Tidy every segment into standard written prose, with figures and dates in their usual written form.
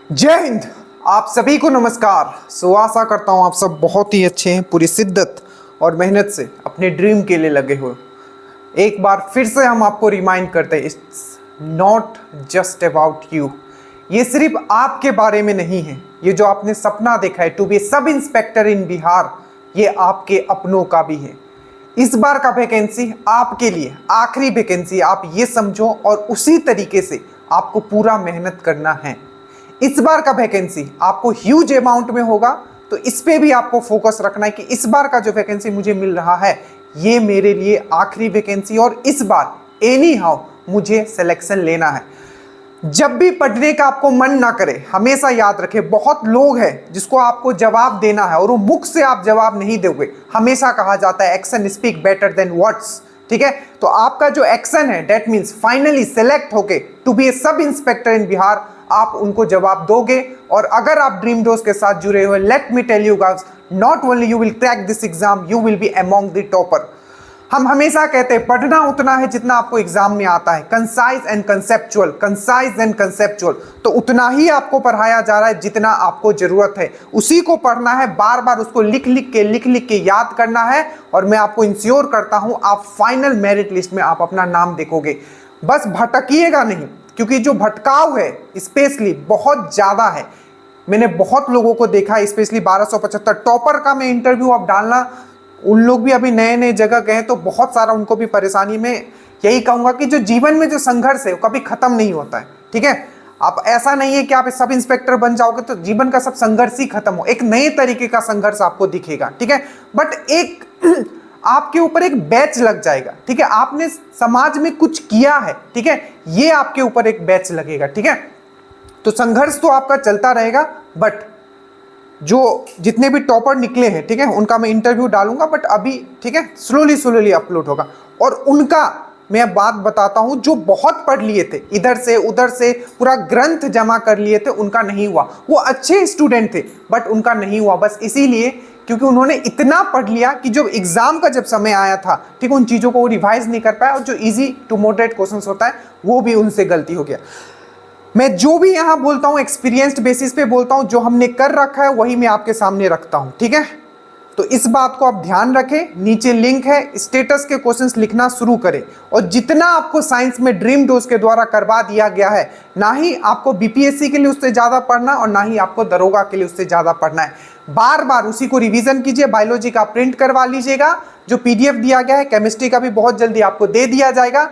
जय हिंद। आप सभी को नमस्कार। आशा करता हूँ आप सब बहुत ही अच्छे हैं, पूरी शिद्दत और मेहनत से अपने ड्रीम के लिए लगे हो। एक बार फिर से हम आपको रिमाइंड करते हैं, it's not just about you. ये सिर्फ आपके बारे में नहीं है। ये जो आपने सपना देखा है टू बी सब इंस्पेक्टर इन बिहार, ये आपके अपनों का भी है। इस बार का वैकेंसी आपके लिए आखिरी वैकेंसी, आप ये समझो, और उसी तरीके से आपको पूरा मेहनत करना है। इस बार का वैकेंसी आपको ह्यूज अमाउंट में होगा, तो इस पे भी आपको फोकस रखना है कि इस बार का जो वैकेंसी मुझे मिल रहा है ये मेरे लिए आखिरी वैकेंसी, और इस बार एनी हाउ मुझे सिलेक्शन लेना है। जब भी पढ़ने का आपको मन ना करे, हमेशा याद रखें, बहुत लोग हैं जिसको आपको जवाब देना है और वो मुख से आप जवाब नहीं दोगे। हमेशा कहा जाता है action speak better than words, ठीक है। तो आपका जो एक्शन है दैट मीन्स फाइनली सेलेक्ट होके to be a sub inspector इन बिहार, आप उनको जवाब दोगे। और अगर आप ड्रीम डोज के साथ जुड़े हुए, let me tell you guys, not only you will crack this exam, you will be among the topper. हम हमेशा कहते हैं पढ़ना उतना है जितना आपको एग्जाम में आता है, concise and conceptual, concise and conceptual. तो उतना ही आपको पढ़ाया जा रहा है जितना आपको जरूरत है, उसी को पढ़ना है, बार बार उसको लिख लिख के याद करना है। और मैं आपको इंश्योर करता हूं आप फाइनल मेरिट लिस्ट में आप अपना नाम देखोगे। बस भटकिएगा नहीं, क्योंकि जो भटकाव है स्पेशली बहुत ज्यादा है। मैंने बहुत लोगों को देखा है, स्पेशली 1275 टॉपर का मैं इंटरव्यू अब डालना, उन लोग भी अभी नए नए जगह गए तो बहुत सारा उनको भी परेशानी में। यही कहूंगा कि जो जीवन में जो संघर्ष है वो कभी खत्म नहीं होता है, ठीक है। आप ऐसा नहीं है कि आप सब इंस्पेक्टर बन जाओगे तो जीवन का सब संघर्ष ही खत्म हो, एक नए तरीके का संघर्ष आपको दिखेगा, ठीक है। बट एक आपके ऊपर एक बैच लग जाएगा, ठीक है। आपने समाज में कुछ किया है, ठीक है, ये आपके ऊपर एक बैच लगेगा, ठीक है। तो संघर्ष तो आपका चलता रहेगा, बट जो जितने भी टॉपर निकले हैं, ठीक है, उनका मैं इंटरव्यू डालूंगा, बट अभी ठीक है स्लोली अपलोड होगा। और उनका मैं बात बताता हूं, जो बहुत पढ़ लिए थे, इधर से उधर से पूरा ग्रंथ जमा कर लिए थे, उनका नहीं हुआ। वो अच्छे स्टूडेंट थे बट उनका नहीं हुआ, बस इसीलिए क्योंकि उन्होंने इतना पढ़ लिया कि जब एग्जाम का जब समय आया था, ठीक है, उन चीज़ों को वो रिवाइज नहीं कर पाया, और जो इजी टू मॉडरेट क्वेश्चन होता है वो भी उनसे गलती हो गया। मैं जो भी यहाँ बोलता हूँ एक्सपीरियंस्ड बेसिस पे बोलता हूँ, जो हमने कर रखा है वही मैं आपके सामने रखता हूँ, ठीक है। तो इस बात को आप ध्यान रखें, नीचे लिंक है, स्टेटस के क्वेश्चंस लिखना शुरू करें। और जितना आपको साइंस में ड्रीम डोज के द्वारा करवा दिया गया है, ना ही आपको बीपीएससी के लिए उससे ज़्यादा पढ़ना और ना ही आपको दरोगा के लिए उससे ज़्यादा पढ़ना है। बार बार उसी को रिवीजन कीजिए। बायोलॉजी का प्रिंट करवा लीजिएगा, जो पीडीएफ दिया गया है, केमिस्ट्री का भी बहुत जल्दी आपको दे दिया जाएगा।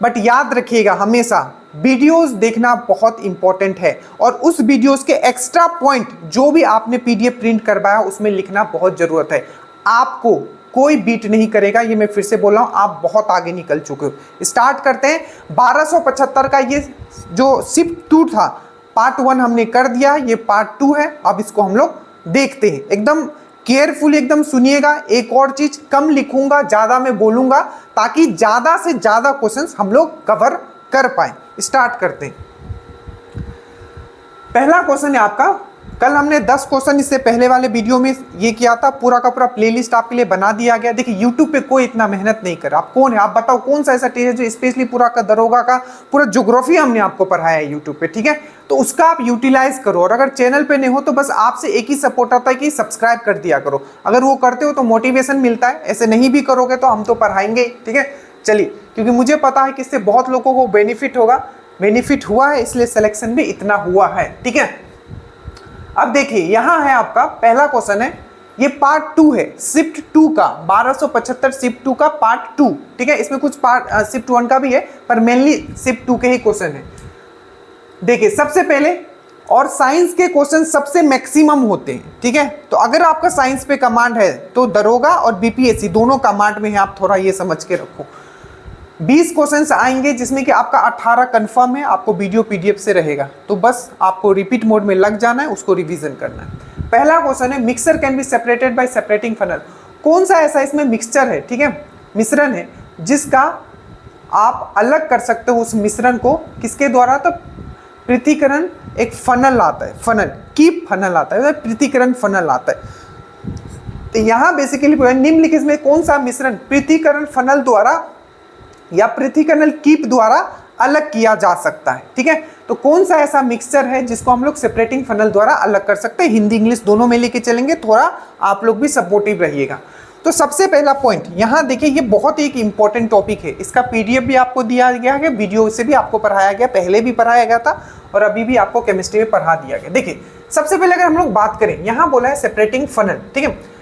बट याद रखिएगा हमेशा वीडियोस देखना बहुत इंपॉर्टेंट है, और उस वीडियोस के एक्स्ट्रा पॉइंट जो भी आपने पीडीएफ प्रिंट करवाया उसमें लिखना बहुत जरूरत है। आपको कोई बीट नहीं करेगा, ये मैं फिर से बोल रहा हूं, आप बहुत आगे निकल चुके हो। स्टार्ट करते हैं। 1275 का ये जो शिफ्ट 2 था, पार्ट 1 हमने कर दिया, ये पार्ट 2 है। अब इसको हम लोग देखते हैं, एकदम केयरफुली एकदम सुनिएगा। एक और चीज, कम लिखूंगा, ज्यादा मैं बोलूंगा, ताकि ज्यादा से ज्यादा क्वेश्चंस हम लोग कवर कर पाए। स्टार्ट करते हैं। पहला क्वेश्चन है आपका, कल हमने 10 क्वेश्चन इससे पहले वाले वीडियो में ये किया था, पूरा का पूरा प्लेलिस्ट आपके लिए बना दिया गया। देखिए यूट्यूब पे कोई इतना मेहनत नहीं कर रहा। आप कौन है, आप बताओ कौन सा ऐसा टीचर जो स्पेशली पूरा का दरोगा का पूरा ज्योग्राफी हमने आपको पढ़ाया है यूट्यूब पे, ठीक है। तो उसका आप यूटिलाइज करो, और अगर चैनल पे नहीं हो तो बस आपसे एक ही सपोर्ट आता है कि सब्सक्राइब कर दिया करो। अगर वो करते हो तो मोटिवेशन मिलता है, ऐसे नहीं भी करोगे तो हम तो पढ़ाएंगे, ठीक है। चलिए, क्योंकि मुझे पता है कि इससे बहुत लोगों को बेनिफिट होगा, बेनिफिट हुआ है, इसलिए सिलेक्शन भी इतना हुआ है, ठीक है। अब देखिए यहां है आपका पहला क्वेश्चन है, ये पार्ट 2 है, शिफ्ट 2 का, 1275 शिफ्ट 2 का पार्ट 2, ठीक है। इसमें कुछ पार्ट शिफ्ट 1 का भी है, पर मेनली शिफ्ट 2 के ही क्वेश्चन है। देखिए सबसे पहले, और साइंस के क्वेश्चन सबसे मैक्सिमम होते हैं, ठीक है। तो अगर आपका साइंस पे कमांड है तो दरोगा और बीपीएससी दोनों कमांड में है, आप थोड़ा ये समझ के रखो। 20 क्वेश्चंस आएंगे जिसमें कि आपका 18 कंफर्म है, आपको वीडियो पीडीएफ से रहेगा, तो बस आपको रिपीट मोड में लग जाना है, उसको रिवीजन करना है। पहला क्वेश्चन है, mixer can be separated by separating funnel. कौन सा ऐसा इसमें मिक्सचर है, ठीक है, मिश्रण है, जिसका आप अलग कर सकते हो उस मिश्रण को, किसके द्वारा, तो पृथक्करण एक फनल आता है, फनल कीप फनल आता है, पृथक्करण फनल आता है। तो यहाँ बेसिकली निम्नलिखित में कौन सा मिश्रण पृथक्करण फनल द्वारा या पृथक्करण कीप द्वारा अलग किया जा सकता है, ठीक है। तो कौन सा ऐसा मिक्सचर है जिसको हम लोग सेपरेटिंग फनल द्वारा अलग कर सकते हैं? हिंदी इंग्लिश दोनों में लेके चलेंगे, थोड़ा आप लोग भी सपोर्टिव रहिएगा। तो सबसे पहला पॉइंट यहाँ देखिए, ये बहुत एक इंपॉर्टेंट टॉपिक है, इसका पीडीएफ भी आपको दिया गया है, वीडियो से भी आपको पढ़ाया गया, पहले भी पढ़ाया गया था और अभी भी आपको केमिस्ट्री में पढ़ा दिया गया। देखिए सबसे पहले अगर हम लोग बात करें, यहाँ बोला है सेपरेटिंग फनल, ठीक है।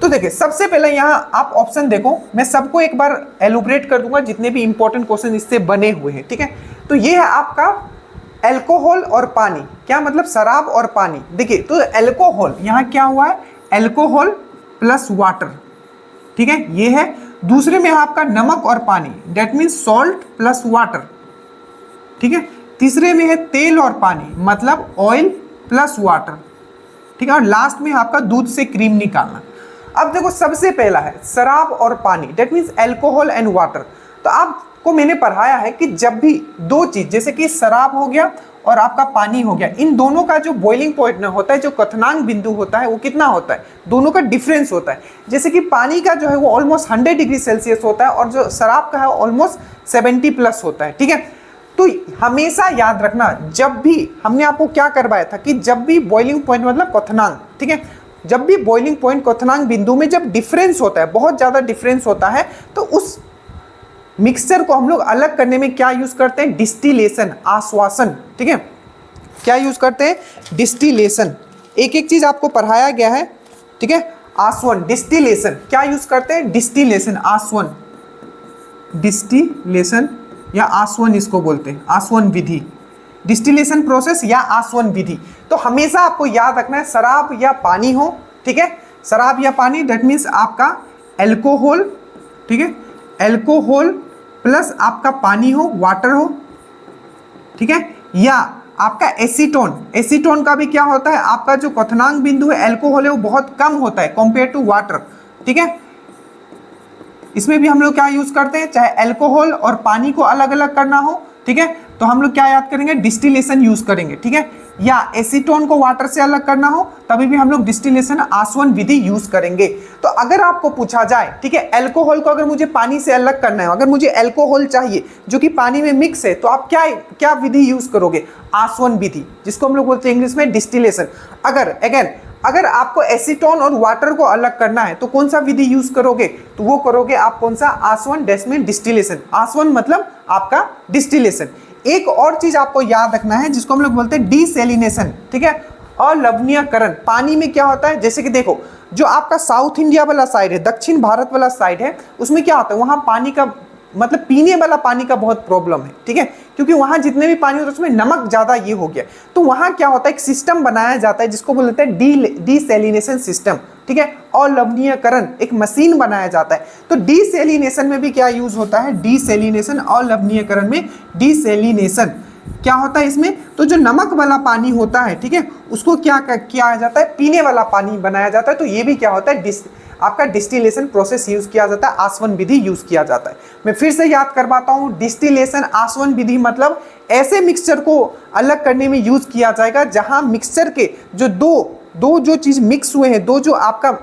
तो देखिए सबसे पहले यहाँ आप ऑप्शन देखो, मैं सबको एक बार एलुब्रेट कर दूंगा जितने भी इंपॉर्टेंट क्वेश्चन इससे बने हुए हैं, ठीक है। तो ये है आपका अल्कोहल और पानी, क्या मतलब शराब और पानी। देखिए तो अल्कोहल यहाँ क्या हुआ है, अल्कोहल प्लस वाटर, ठीक है, ये है। दूसरे में है आपका नमक और पानी, that means salt plus water, ठीक है। तीसरे में है तेल और पानी, मतलब ऑयल प्लस वाटर, ठीक है। और लास्ट में आपका दूध से क्रीम निकालना। अब देखो सबसे पहला है शराब और पानी, that means alcohol and water. तो आपको मैंने पढ़ाया है कि जब भी दो चीज जैसे कि शराब हो गया और आपका पानी हो गया, इन दोनों का जो बॉइलिंग पॉइंट होता है, जो क्वथनांक बिंदु होता है, वो कितना होता है, दोनों का डिफरेंस होता है। जैसे कि पानी का जो है वो ऑलमोस्ट 100 डिग्री सेल्सियस होता है और जो शराब का है ऑलमोस्ट 70 प्लस होता है, ठीक है। तो हमेशा याद रखना, जब भी हमने आपको क्या करवाया था कि जब भी बॉइलिंग पॉइंट मतलब क्वथनांक, ठीक है, जब भी बॉइलिंग पॉइंट क्वथनांक बिंदु में जब डिफरेंस होता है, बहुत ज़्यादा डिफरेंस होता है, तो उस मिक्सचर को हम लोग अलग करने में क्या यूज करते हैं, डिस्टिलेशन, आश्वासन, ठीक है। क्या यूज करते हैं, डिस्टिलेशन। एक एक चीज आपको पढ़ाया गया है, ठीक है। आसवन, डिस्टिलेशन, क्या यूज करते हैं, डिस्टिलेशन, आसवन, डिस्टिलेशन या आसवन इसको बोलते हैं, आसवन विधि, डिस्टिलेशन प्रोसेस या आसवन विधि। तो हमेशा आपको याद रखना है शराब या पानी हो, ठीक है, शराब या पानी, दैट मीन्स आपका अल्कोहल, ठीक है, अल्कोहल प्लस आपका पानी हो, वाटर हो, ठीक है, या आपका एसीटोन। एसीटोन का भी क्या होता है, आपका जो क्वथनांक बिंदु है अल्कोहल है वो बहुत कम होता है कंपेयर टू वाटर, ठीक है। इसमें भी हम लोग क्या यूज करते हैं, चाहे अल्कोहल और पानी को अलग अलग करना हो, ठीक है, तो हम लोग क्या याद करेंगे, डिस्टिलेशन यूज करेंगे, ठीक है। या एसीटोन को वाटर से अलग करना हो तभी भी हम लोग डिस्टिलेशन, आसवन विधि यूज करेंगे। तो अगर आपको पूछा जाए, ठीक है, अल्कोहल को अगर मुझे पानी से अलग करना है, अगर मुझे अल्कोहल चाहिए जो कि पानी में मिक्स है, तो आप क्या क्या विधि यूज करोगे, आसवन विधि, जिसको हम लोग बोलते हैं इंग्लिश में डिस्टिलेशन। अगर आपको एसीटोन और वाटर को अलग करना है तो कौन सा विधि यूज करोगे, तो वो करोगे आप कौन सा, आसवन, डेस्मिन, डिस्टिलेशन। आसवन मतलब आपका डिस्टिलेशन। एक और चीज आपको याद रखना है जिसको हम लोग बोलते हैं डीसैलिनेशन, ठीक है, अलवणीयकरण। पानी में क्या होता है, जैसे कि देखो जो आपका साउथ इंडिया वाला साइड है, दक्षिण भारत वाला साइड है, उसमें क्या होता है, वहां पानी का मतलब पीने वाला पानी का बहुत प्रॉब्लम है, ठीक है, क्योंकि वहां जितने भी पानी होता है उसमें नमक ज्यादा ये हो गया। तो वहां क्या होता है, एक सिस्टम बनाया जाता है जिसको बोलते हैं डीसैलिनेशन सिस्टम, ठीक है, और लवणीयकरण, एक मशीन बनाया जाता है। तो डीसैलिनेशन में भी क्या यूज होता है, डीसैलिनेशन और लवणीयकरण में डीसैलिनेशन क्या होता है इसमें, तो जो नमक वाला पानी होता है, ठीक है, उसको क्या किया जाता है, पीने वाला पानी बनाया जाता है। तो ये भी क्या होता है, आपका डिस्टिलेशन प्रोसेस यूज किया जाता है, आसवन विधि यूज किया जाता है। मैं फिर से याद करवाता हूँ, डिस्टिलेशन, आसवन विधि मतलब ऐसे मिक्सचर को अलग करने में यूज किया जाएगा जहां मिक्सचर के जो दो जो चीज मिक्स हुए हैं, दो जो आपका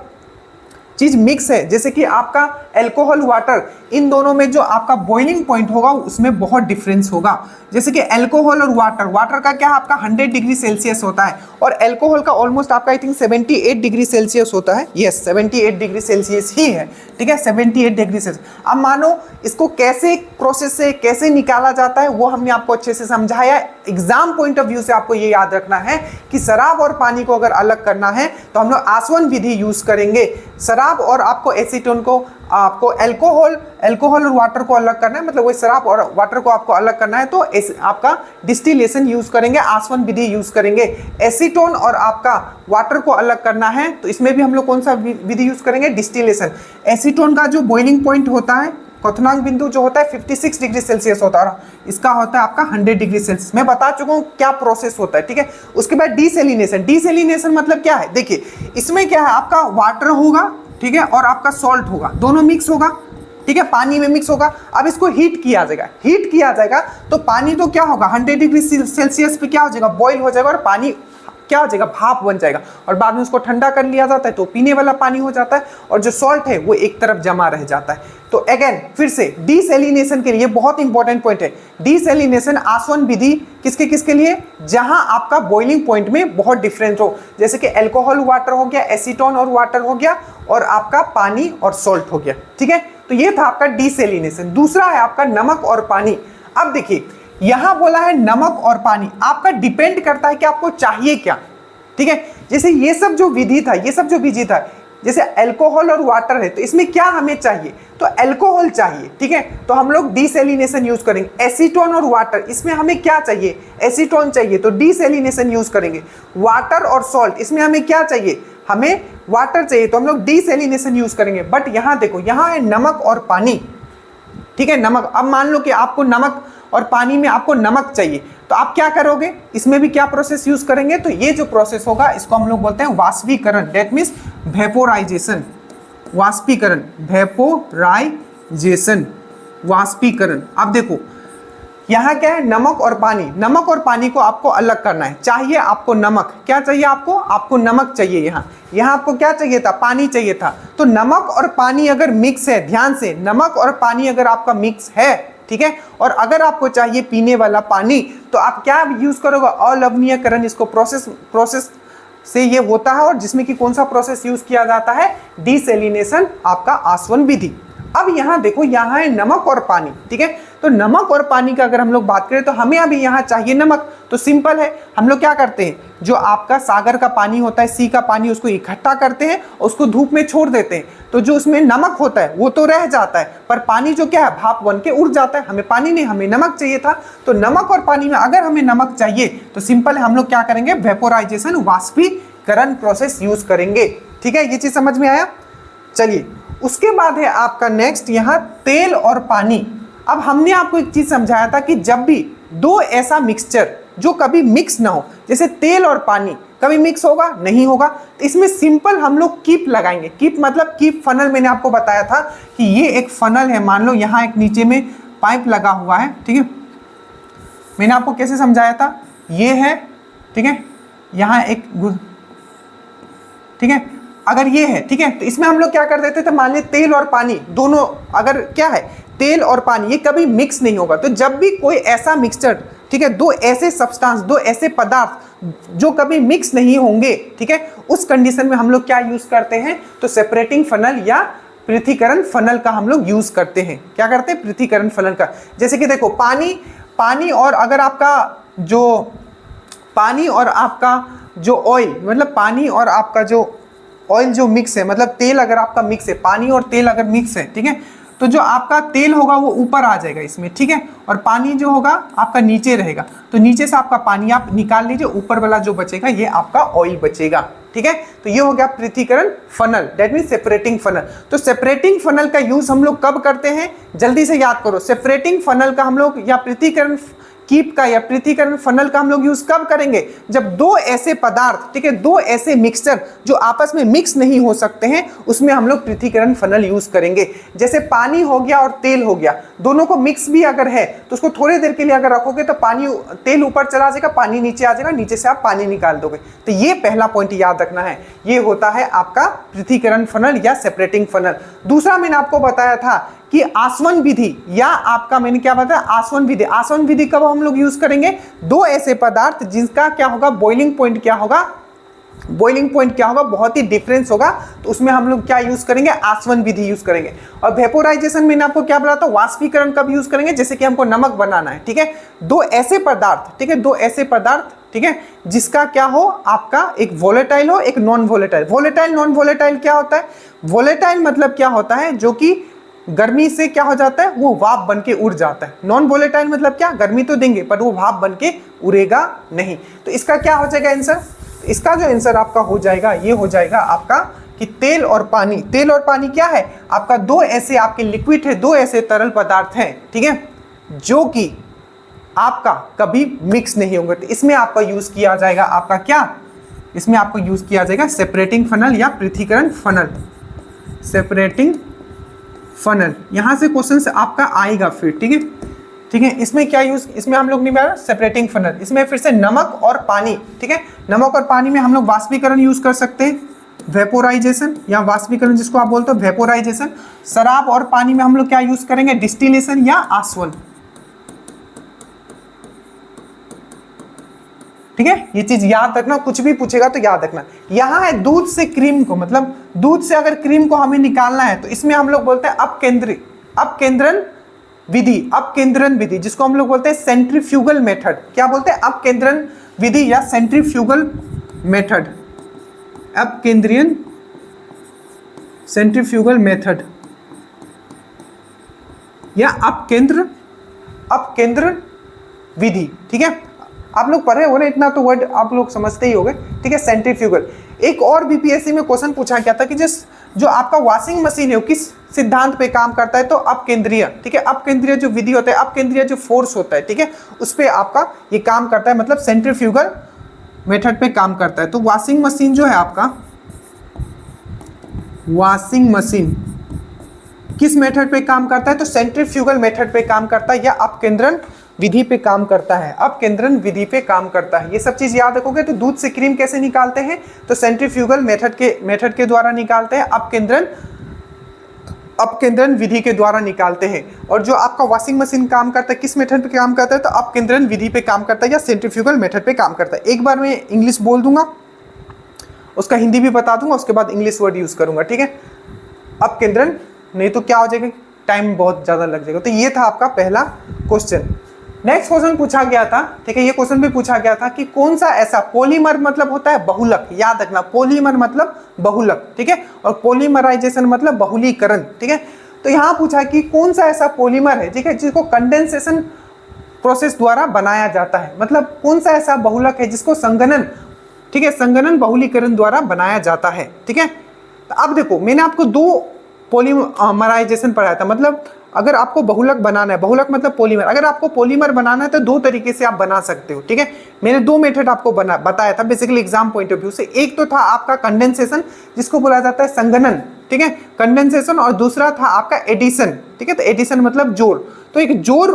चीज मिक्स है, जैसे कि आपका अल्कोहल, वाटर, इन दोनों में जो आपका बॉइलिंग पॉइंट होगा उसमें बहुत डिफरेंस होगा। जैसे कि अल्कोहल और वाटर का क्या आपका 100 डिग्री सेल्सियस होता है और अल्कोहल का ऑलमोस्ट आपका आई थिंक 78 डिग्री सेल्सियस होता है। यस 78 डिग्री सेल्सियस ही है, ठीक है, 78 डिग्री सेल्सियस। अब मानो इसको कैसे प्रोसेस से कैसे निकाला जाता है वो हमने आपको अच्छे से समझाया। एग्जाम पॉइंट ऑफ व्यू से आपको ये याद रखना है कि शराब और पानी को अगर अलग करना है तो हम लोग आसवन विधि यूज करेंगे। शराब और आपको एसीटोन को, आपको अल्कोहल और वाटर को अलग करना है, मतलब वही शराब और वाटर को आपको अलग करना है तो आपका डिस्टिलेशन यूज करेंगे, आसवन विधि यूज करेंगे। एसीटोन और आपका वाटर को अलग करना है तो इसमें भी हम लोग कौन सा विधि यूज करेंगे, डिस्टिलेशन। एसीटोन का जो बॉइलिंग पॉइंट होता है, क्वथनांक बिंदु जो होता है 56 डिग्री सेल्सियस होता है, इसका होता है आपका 100 डिग्री सेल्सियस। मैं बता चुका हूँ क्या प्रोसेस होता है, ठीक है। उसके बाद डीसैलिनेशन मतलब क्या है, देखिए इसमें क्या है, आपका वाटर होगा, ठीक है, और आपका सॉल्ट होगा, दोनों मिक्स होगा, ठीक है, पानी में मिक्स होगा। अब इसको हीट किया जाएगा तो पानी तो क्या होगा 100 डिग्री सेल्सियस पे क्या हो जाएगा, बॉईल हो जाएगा और पानी क्या हो जाएगा, भाप बन जाएगा और बाद में उसको ठंडा कर लिया जाता है तो पीने वाला पानी हो जाता है और जो सॉल्ट है वो एक तरफ जमा रह जाता है। तो अगेन फिर से डीसैलिनेशन के लिए बहुत इंपॉर्टेंट पॉइंट है, डीसैलिनेशन आसवन विधि किसके किसके लिए, जहां आपका बॉइलिंग पॉइंट में बहुत डिफरेंस हो, जैसे कि अल्कोहल वाटर हो गया, एसीटोन और वाटर हो गया और आपका पानी और सॉल्ट हो गया। ठीक है, तो ये था आपका डीसैलिनेशन। दूसरा है आपका नमक और पानी। अब देखिए यहां बोला है नमक और पानी, आपका डिपेंड करता है कि आपको चाहिए क्या। ठीक है, जैसे ये सब जो विधि था, ये सब जो विधि था, जैसे अल्कोहल और वाटर है तो इसमें क्या हमें चाहिए, तो अल्कोहल चाहिए। ठीक है, तो हम लोग डीसैलिनेशन यूज करेंगे। एसीटोन और वाटर, इसमें हमें क्या चाहिए, एसीटोन चाहिए तो डीसैलिनेशन यूज करेंगे। वाटर और सॉल्ट, इसमें हमें क्या चाहिए, हमें वाटर चाहिए तो हम लोग डीसैलिनेशन यूज करेंगे। बट यहां देखो, यहां है नमक और पानी। ठीक है, नमक, अब मान लो कि आपको नमक और पानी में आपको नमक चाहिए तो आप क्या करोगे, इसमें भी क्या प्रोसेस यूज करेंगे, तो ये जो प्रोसेस होगा इसको हम लोग बोलते हैं वाष्पीकरण, दैट मीन्स वेपोराइजेशन। वाष्पीकरण, वेपोराइजेशन, वाष्पीकरण। अब देखो यहाँ क्या है, नमक और पानी। नमक और पानी को आपको अलग करना है। चाहिए आपको नमक, क्या चाहिए आपको, आपको नमक चाहिए। यहाँ आपको क्या चाहिए था, पानी चाहिए था। तो नमक और पानी अगर मिक्स है, ध्यान से, नमक और पानी अगर आपका मिक्स है, ठीक है, और अगर आपको चाहिए पीने वाला पानी तो आप क्या यूज करोगे, अलवणीयकरण। इसको प्रोसेस से ये होता है और जिसमें कि कौन सा प्रोसेस यूज किया जाता है, डीसैलिनेशन, आपका आसवन विधि। अब यहाँ देखो, यहाँ है नमक और पानी। ठीक है, तो नमक और पानी का अगर हम लोग बात करें तो हमें अभी यहाँ चाहिए नमक। तो सिंपल है, हम लोग क्या करते हैं, जो आपका सागर का पानी होता है, सी का पानी, उसको इकट्ठा करते हैं, उसको धूप में छोड़ देते हैं। तो जो उसमें नमक होता है वो तो रह जाता है, पर पानी जो क्या है, भाप बन के उड़ जाता है। हमें पानी नहीं, हमें नमक चाहिए था। तो नमक और पानी में अगर हमें नमक चाहिए तो सिंपल है, हम लोग क्या करेंगे, वेपोराइजेशन, वाष्पीकरण प्रोसेस यूज करेंगे। ठीक है, ये चीज समझ में आया। चलिए, उसके बाद है आपका नेक्स्ट यहाँ तेल और पानी। अब हमने आपको एक चीज समझाया था कि जब भी दो ऐसा मिक्सचर जो कभी मिक्स ना हो, जैसे तेल और पानी कभी मिक्स होगा नहीं होगा, तो इसमें सिंपल हम लोग कीप लगाएंगे। कीप मतलब कीप फनल, मैंने आपको बताया था कि ये एक फनल है। मान लो यहाँ एक नीचे में पाइप लगा हुआ है। ठीक है, मैंने आपको कैसे समझाया था, ये है, ठीक है, यहाँ एक, ठीक है, अगर ये है, ठीक है, तो इसमें हम लोग क्या कर देते थे, मान लीजिए तेल और पानी दोनों, अगर क्या है, तेल और पानी ये कभी मिक्स नहीं होगा। तो जब भी कोई ऐसा मिक्सचर, ठीक है, दो ऐसे सब्सटेंस, दो ऐसे पदार्थ जो कभी मिक्स नहीं होंगे, ठीक है, उस कंडीशन में हम लोग क्या यूज करते हैं, तो सेपरेटिंग फनल या पृथक्करण फनल का हम लोग यूज करते हैं। क्या करते हैं, पृथक्करण फनल का। जैसे कि देखो, पानी और अगर आपका जो पानी और आपका जो ऑयल, मतलब पानी और आपका जो ऑयल जो मिक्स है, मतलब तेल अगर आपका मिक्स है, पानी और तेल अगर मिक्स है, ठीक है, तो जो आपका तेल होगा वो ऊपर आ जाएगा इसमें, ठीक है, और पानी जो होगा आपका नीचे रहेगा। तो नीचे से आपका पानी आप निकाल लीजिए, ऊपर वाला जो बचेगा ये आपका ऑयल बचेगा। ठीक है, तो ये हो गया पृथक्करण funnel, that mean separating funnel. तो सेपरेटिंग फनल का यूज हम लोग कब करते हैं, जल्दी से याद करो, सेपरेटिंग फनल का हम लोग या पृथक्करण कीप का या पृथक्करण फनल का हम लोग यूज कब करेंगे, जब दो ऐसे पदार्थ, ठीक है, दो ऐसे मिक्सचर जो आपस में मिक्स नहीं हो सकते हैं, उसमें हम लोग पृथक्करण फनल यूज करेंगे। जैसे पानी हो गया और तेल हो गया, दोनों को मिक्स भी अगर है तो उसको थोड़ी देर के लिए अगर रखोगे तो पानी, तेल ऊपर चला जाएगा, पानी नीचे आ जाएगा, नीचे से आप पानी निकाल दोगे। तो ये पहला पॉइंट याद रखना है, ये होता है आपका पृथक्करण फनल या सेपरेटिंग फनल। दूसरा मैंने आपको बताया था कि आसवन विधि, या आपका मैंने क्या बताया, आसवन विधि। आसवन विधि कब हम लोग यूज करेंगे, दो ऐसे पदार्थ जिनका क्या होगा, बॉइलिंग पॉइंट क्या होगा, बॉइलिंग पॉइंट क्या होगा, बहुत ही डिफरेंस होगा, तो उसमें हम लोग क्या यूज करेंगे, आसवन विधि यूज करेंगे। और वेपोराइजेशन मैंने आपको क्या बोला था, वाष्पीकरण कब यूज करेंगे, जैसे कि हमको नमक बनाना है, ठीक है, दो ऐसे पदार्थ, ठीक है, दो ऐसे पदार्थ, ठीक है, जिसका क्या हो, आपका एक वोलेटाइल हो, एक non volatile. Volatile, non volatile क्या होता है, वोलेटाइल मतलब क्या होता है, जो कि गर्मी से क्या हो जाता है, वो भाप बन के उड़ जाता है। नॉन वोलेटाइल मतलब क्या, गर्मी तो देंगे पर वो भाप बन के उड़ेगा नहीं। तो इसका क्या हो जाएगा आंसर, इसका जो आंसर आपका हो जाएगा, ये हो जाएगा आपका कि तेल और पानी। तेल और पानी क्या है, आपका दो ऐसे आपके लिक्विड है, दो ऐसे तरल पदार्थ हैं, ठीक है, जो कि आपका कभी मिक्स नहीं होंगे। तो इसमें आपका यूज किया जाएगा आपका क्या, इसमें आपको यूज किया जाएगा सेपरेटिंग फनल या पृथक्करण फनल, सेपरेटिंग फनल। यहां से क्वेश्चन आपका आएगा फिर, ठीक है, ठीक है। इसमें क्या यूज, इसमें हम लोग नहीं बना सेपरेटिंग फनल, इसमें फिर से नमक और पानी, ठीक है। नमक और पानी में हम लोग वाष्पीकरण यूज कर सकते हैं, वेपोराइजेशन या वाष्पीकरण जिसको आप बोलते हो वेपोराइजेशन। शराब और पानी में हम लोग क्या यूज करेंगे, डिस्टिलेशन या आसवन, ठीक है। ये चीज याद रखना, कुछ भी पूछेगा तो याद रखना। यहाँ है दूध से क्रीम को, मतलब दूध से अगर क्रीम को हमें निकालना है तो इसमें हम लोग बोलते हैं अपकेंद्रण विधि, अपकेंद्रण विधि जिसको हम लोग बोलते हैं सेंट्रीफ्यूगल मेथड। क्या बोलते हैं, अपकेंद्रण विधि या सेंट्रीफ्यूगल मेथड, अपकेंद्रीयन सेंट्रीफ्यूगल मेथड या अपकेंद्र विधि, ठीक है। आप लोग पढ़े हो ना, इतना तो वर्ड आप लोग समझते ही होंगे, ठीक है। सेंट्रीफ्यूगल। एक और बीपीएससी में क्वेश्चन पूछा गया था कि जो आपका वॉशिंग मशीन है वो किस सिद्धांत पे काम करता है, तो अपकेंद्रीय, ठीक है। अपकेंद्रीय जो विधि होता है, अपकेंद्रीय जो फोर्स होता है, ठीक है, उस पे आपका ये काम करता है, मतलब सेंट्रीफ्यूगल मेथड पे काम करता है। तो वॉशिंग मशीन जो है आपका, वॉशिंग मशीन किस मेथड पे काम करता है, तो सेंट्रीफ्यूगल मेथड पे काम करता है या अपकेंद्रण विधि पे काम करता है, अपकेंद्रण विधि पे काम करता है। ये सब चीज याद रखोगे। तो दूध से क्रीम कैसे निकालते हैं, तो सेंट्रीफ्यूगल मेथड के द्वारा निकालते हैं, अपकेंद्रण विधि के द्वारा निकालते हैं। और जो आपका वॉशिंग मशीन काम करता है किस मेथड पे काम करता है, तो अपकेंद्रण विधि पे काम करता है या सेंट्रीफ्यूगल मेथड पे काम करता है। एक बार मैं इंग्लिश बोल दूंगा, उसका हिंदी भी बता दूंगा, उसके बाद इंग्लिश वर्ड यूज करूंगा, ठीक है। अपकेंद्रण, नहीं तो क्या हो जाएगा, टाइम बहुत ज्यादा लग जाएगा। तो ये था आपका पहला क्वेश्चन। नेक्स्ट क्वेश्चन पूछा गया था, ठीक है, ये क्वेश्चन भी पूछा गया था कि कौन सा ऐसा पॉलीमर मतलब होता है बहुलक, याद रखना पॉलीमर मतलब बहुलक, ठीक है, और पॉलीमराइजेशन मतलब बहुलीकरण, ठीक है। तो यहाँ पूछा कि कौन सा ऐसा पॉलीमर है, ठीक है, जिसको कंडेंसेशन प्रोसेस द्वारा बनाया जाता है, मतलब कौन सा ऐसा बहुलक है जिसको संघनन, ठीक है, संघनन बहुलीकरण द्वारा बनाया जाता है, ठीक है। तो अब देखो, मैंने आपको दो पॉलीमराइजेशन पढ़ाया था, मतलब अगर आपको बहुलक बनाना है, बहुलक मतलब पॉलीमर, अगर आपको पॉलीमर बनाना है तो दो तरीके से आप बना सकते हो, ठीक है। मैंने दो मेथड आपको बताया था basically exam point of view से। एक तो था आपका कंडेंसेशन जिसको बोला जाता है संघनन, ठीक है, कंडेंसेशन, और दूसरा था आपका एडिशन, ठीक है। तो एडिशन मतलब जोड़। तो एक जोड़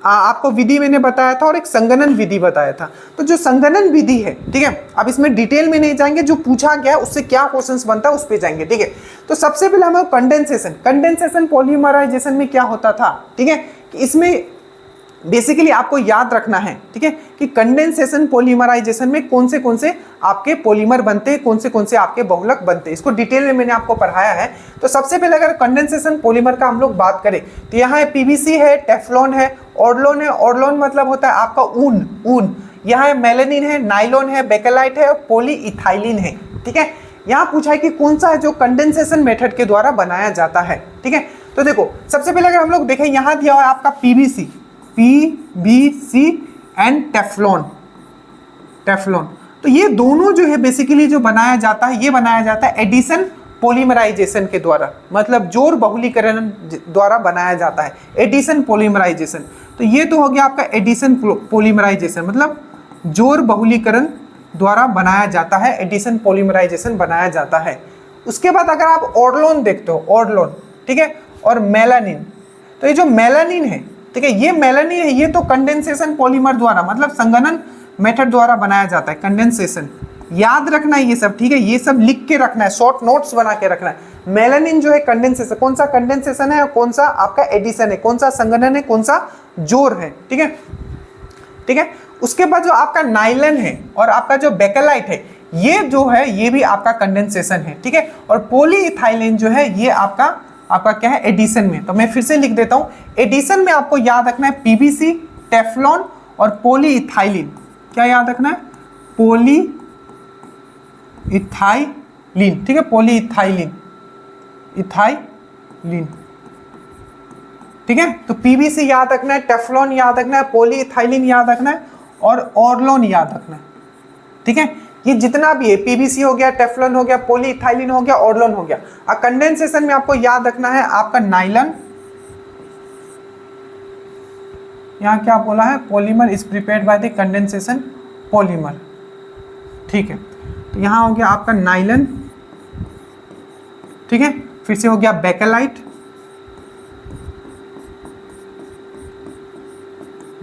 आपको विधि मैंने बताया था और एक संघनन विधि बताया था। तो जो संघनन विधि है, ठीक है, अब इसमें डिटेल में नहीं जाएंगे, जो पूछा गया है उससे क्या क्वेश्चंस बनता है उस पे जाएंगे, ठीक है। तो सबसे पहले हमें कंडेंसेशन पॉलीमराइजेशन में क्या होता था, ठीक है, कि इसमें बेसिकली आपको याद रखना है, ठीक है, कि कंडेंसेशन पॉलीमराइजेशन में कौन से आपके पॉलीमर बनते हैं, कौन से आपके बहुलक बनते हैं, इसको डिटेल में मैंने आपको पढ़ाया है। तो सबसे पहले अगर कंडेंसेशन पॉलीमर का हम लोग बात करें तो यहाँ है पीवीसी है, टेफ्लॉन है, ऑर्डलोन है। ऑर्डलोन मतलब होता है आपका ऊन। यहाँ है मेलानिन है, नाइलॉन है, बेकेलाइट है और पॉलीइथाइलिन है, ठीक है। यहाँ पूछा है कि कौन सा है जो कंडेंसेशन मेथड के द्वारा बनाया जाता है, ठीक है। तो देखो, सबसे पहले अगर हम लोग देखें, यहाँ दिया हुआ है आपका पीवीसी एंड टेफ्लॉन। तो ये दोनों जो है बेसिकली जो बनाया जाता है, ये बनाया जाता है एडिशन पॉलीमराइजेशन के द्वारा, मतलब जोड़ बहुलीकरण द्वारा बनाया जाता है, एडिशन पॉलीमराइजेशन। तो ये तो हो गया आपका एडिशन पॉलीमराइजेशन, मतलब जोड़ बहुलीकरण द्वारा बनाया जाता है, एडिशन पॉलीमराइजेशन बनाया जाता है। उसके बाद अगर आप ऑर्डलोन देखते हो, ऑर्डलोन, ठीक है, और मेलानिन, तो ये जो मेलानिन है, ठीक है, ये मेलानिन है, ये तो कंडेंसेशन पॉलीमर द्वारा, मतलब संघनन मेथड द्वारा बनाया जाता है, कंडेंसेशन। याद रखना है ये सब, ठीक है, ये सब लिख के रखना है, शॉर्ट नोट्स बना के रखना है। मेलानिन जो है कंडेंसेशन, कौन सा कंडेंसेशन है और कौन सा आपका एडिशन है, कौन सा संघनन है, कौन सा जोड़ है, ठीक है, ठीक है। उसके बाद जो आपका नाइलन है और आपका जो बेकेलाइट है, ये जो है ये भी आपका कंडेंसेशन है, ठीक है। और पॉलीइथाइलिन जो है ये आपका क्या है, एडिशन में। तो मैं फिर से लिख देता हूं, एडिशन में आपको याद रखना है पीवीसी, टेफ्लॉन और पॉलीइथाइलिन। क्या याद रखना है, पॉलीइथाइलिन, ठीक है, पॉलीइथाइलिन, ठीक है। तो पीवीसी याद रखना है, टेफ्लॉन याद रखना है, पॉलीइथाइलिन याद रखना है और ऑर्डलोन याद रखना है, ठीक है। ये जितना भी है, पीवीसी हो गया, टेफ्लॉन हो गया, पॉलीइथाइलिन हो गया, ऑर्डलोन हो गया। और कंडेंसेशन में आपको याद रखना है आपका नाइलन, यहाँ क्या बोला है, polymer is prepared by the condensation polymer, ठीक है। तो यहाँ हो गया आपका नाइलन, ठीक है, फिर से हो गया बेकेलाइट,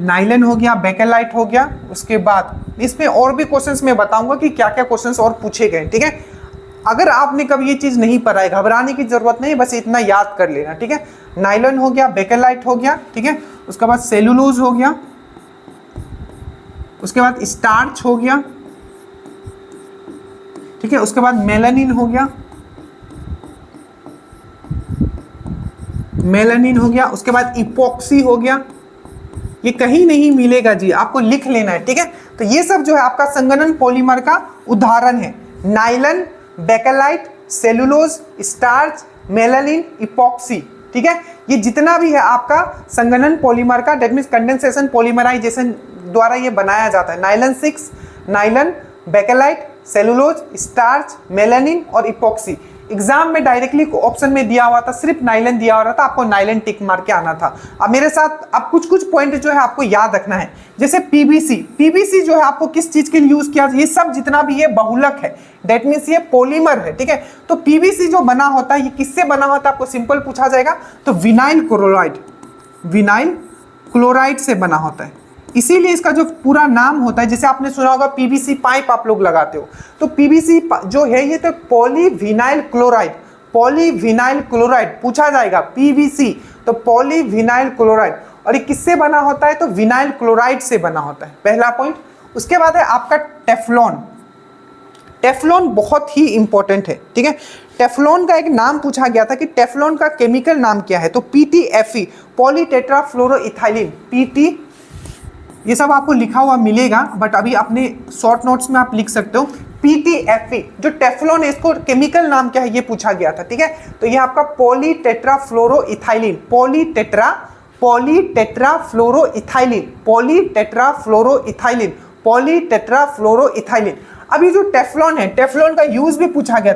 नाइलन हो गया, बेकेलाइट हो गया। उसके बाद इसमें और भी क्वेश्चंस मैं बताऊंगा कि क्या क्या क्वेश्चंस और पूछे गए, ठीक है। अगर आपने कभी ये चीज़ नहीं पढ़ा है, घबराने की जरूरत नहीं, बस इतना याद कर लेना, ठीक है। नाइलन हो गया, बेकेलाइट हो गया, ठीक है। उसके बाद सेलुलोज हो गया, उसके बाद स्टार्च हो गया, ठीक है। उसके बाद मेलानिन हो गया, मेलानिन हो गया। उसके बाद इपॉक्सी हो गया। ये कहीं नहीं मिलेगा जी, आपको लिख लेना है, ठीक है। तो ये सब जो है आपका संगणन पॉलीमर का उदाहरण है। Nylon, bakelite, cellulose, starch, melanin, epoxy, ठीक है। ये जितना भी है आपका संगणन पॉलीमर का, डेट मीन्स कंडेंसेशन पॉलीमराइजेशन द्वारा ये बनाया जाता है। Nylon 6, nylon, bakelite, cellulose, starch, melanin और इपॉक्सी। एग्जाम में डायरेक्टली ऑप्शन में दिया हुआ था, सिर्फ नाइलन दिया हुआ था, आपको नाइलन टिक मार के आना था। अब मेरे साथ अब कुछ पॉइंट जो है आपको याद रखना है, जैसे पीबीसी। पीबीसी जो है आपको किस चीज के लिए यूज किया, ये सब जितना भी ये बहुलक है, डेट मीन्स ये पॉलीमर है, ठीक है। तो पीबीसी जो बना होता है ये किससे बना होता है, आपको सिंपल पूछा जाएगा तो विनाइल क्लोराइड, विनाइल क्लोराइड से बना होता है। इसीलिए इसका जो पूरा नाम होता है, जैसे आपने सुना होगा पीवीसी पाइप आप लोग लगाते हो, तो पीवीसी जो है ये तो पॉलीविनाइल क्लोराइड, पॉलीविनाइल क्लोराइड पूछा जाएगा। पीवीसी तो पॉलीविनाइल क्लोराइड, और ये किससे बना होता है, तो विनाइल क्लोराइड से बना होता है, पहला पॉइंट। उसके बाद है आपका टेफ्लॉन। टेफ्लॉन बहुत ही इंपॉर्टेंट है, ठीक है। टेफ्लॉन का एक नाम पूछा गया था कि टेफ्लॉन का केमिकल नाम क्या है, तो पीटीएफई, पॉलीटेट्राफ्लोरोइथाइलिन। पीटी, ये सब आपको लिखा हुआ मिलेगा, बट अभी अपने शॉर्ट नोट्स में आप लिख सकते हो। पीटीएफई जो टेफ्लॉन है, इसको केमिकल नाम क्या है ये पूछा गया था, ठीक है। तो ये आपका पॉलीटेट्राफ्लोरोइथाइलिन, पॉलीटेट्राफ्लोरोइथाइलिन, पॉलीटेट्राफ्लोरोइथाइलिन, पॉलीटेट्राफ्लोरोइथाइलिन। अभी जो टेफ्लॉन है, टेफ्लॉन का यूज भी पूछा गया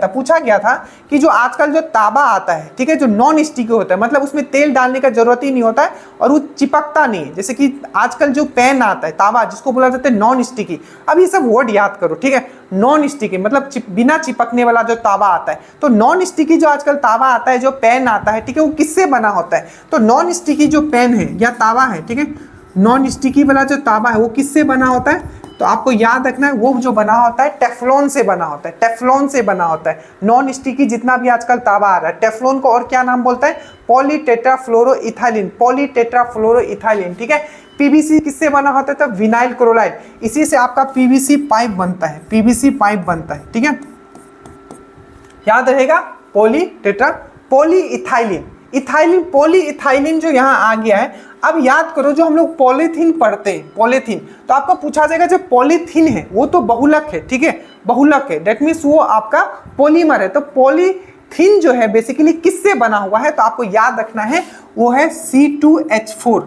था कि जो आजकल जो ताबा आता है, ठीक है, जो नॉन स्टिकी होता है, मतलब उसमें तेल डालने का जरूरत ही नहीं होता है और वो चिपकता नहीं है। जैसे कि आजकल जो पैन आता है ताबा, जिसको बोला जाता है नॉन स्टिकी। अब ये सब वर्ड याद करो, ठीक है। नॉन स्टिकी मतलब बिना चिपकने वाला जो ताबा आता है। तो नॉन स्टिकी जो आजकल ताबा आता है, जो पैन आता है, ठीक है, वो किससे बना होता है, तो नॉन स्टिकी जो पैन है या तावा है, ठीक है, नॉन स्टिकी वाला जो ताबा है वो किससे बना होता है, तो आपको याद रखना है वो जो बना होता है टेफ्लॉन से बना होता है, टेफ्लॉन से बना होता है। नॉन स्टिकी जितना भी आजकल तावा आ रहा है, टेफ्लॉन को और क्या नाम बोलता है, पॉलीटेट्राफ्लोरोइथाइलिन, पॉलीटेट्राफ्लोरोइथाइलिन, ठीक है। पीवीसी किससे बना होता है, तो विनाइल क्लोराइड, इसी से आपका पीवीसी पाइप बनता है, पीवीसी पाइप बनता है, ठीक है। याद रहेगा पॉलीइथाइलिन, इथाइलिन, पॉलीइथाइलिन जो यहाँ आ गया है। अब याद करो जो हम लोग पॉलीथीन पढ़ते हैं, पॉलीथीन, तो आपको पूछा जाएगा जो पॉलीथीन है वो तो बहुलक है, ठीक है, बहुलक है, दैट मीन्स वो आपका पॉलीमर है। तो पॉलीथीन जो है बेसिकली किससे बना हुआ है, तो आपको याद रखना है वो है C2H4।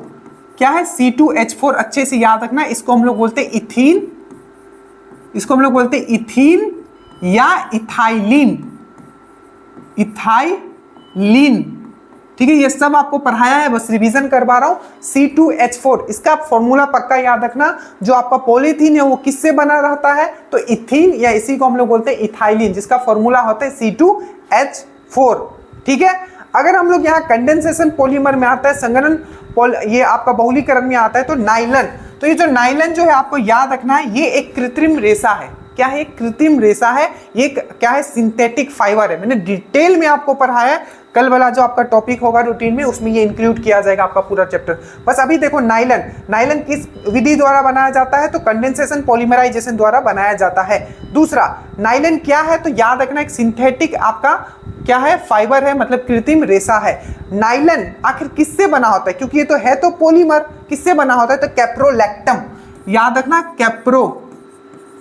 क्या है, C2H4, अच्छे से याद रखना। इसको हम लोग बोलते हैं इथीन, इसको हम लोग बोलते हैं इथीन या इथाइलिन, इथाइलिन, ठीक है। ये सब आपको पढ़ाया है, बस रिवीजन करवा रहा हूं। C2H4 इसका फॉर्मूला पक्का याद रखना। जो आपका पॉलीथीन है वो किससे बना रहता है, तो इथीन या इसी को हम लोग बोलते हैं इथाइलिन, जिसका फॉर्मूला होता है C2H4, ठीक है। अगर हम लोग यहाँ कंडेंसेशन पॉलीमर में आता है, संगणन ये आपका बहुलीकरण में आता है, तो नाइलन, तो ये जो नाइलन जो है आपको याद रखना है, ये एक कृत्रिम रेशा है। क्या है, कृत्रिम रेशा है। ये क्या है, सिंथेटिक फाइबर है। मैंने डिटेल में आपको पढ़ाया है, कल वाला जो आपका टॉपिक होगा रूटीन में, उसमें ये इंक्लूड किया जाएगा आपका पूरा चैप्टर। बस अभी देखो नाइलन, नाइलन किस विधि द्वारा बनाया जाता है, तो कंडेंसेशन पॉलीमराइजेशन द्वारा बनाया जाता है। दूसरा, नाइलन क्या है, तो याद रखना एक सिंथेटिक आपका क्या है, फाइबर है, मतलब कृत्रिम रेशा है। नाइलन आखिर किससे बना होता है, क्योंकि ये तो है तो पॉलीमर, किससे बना होता है, तो कैप्रोलैक्टम, याद रखना,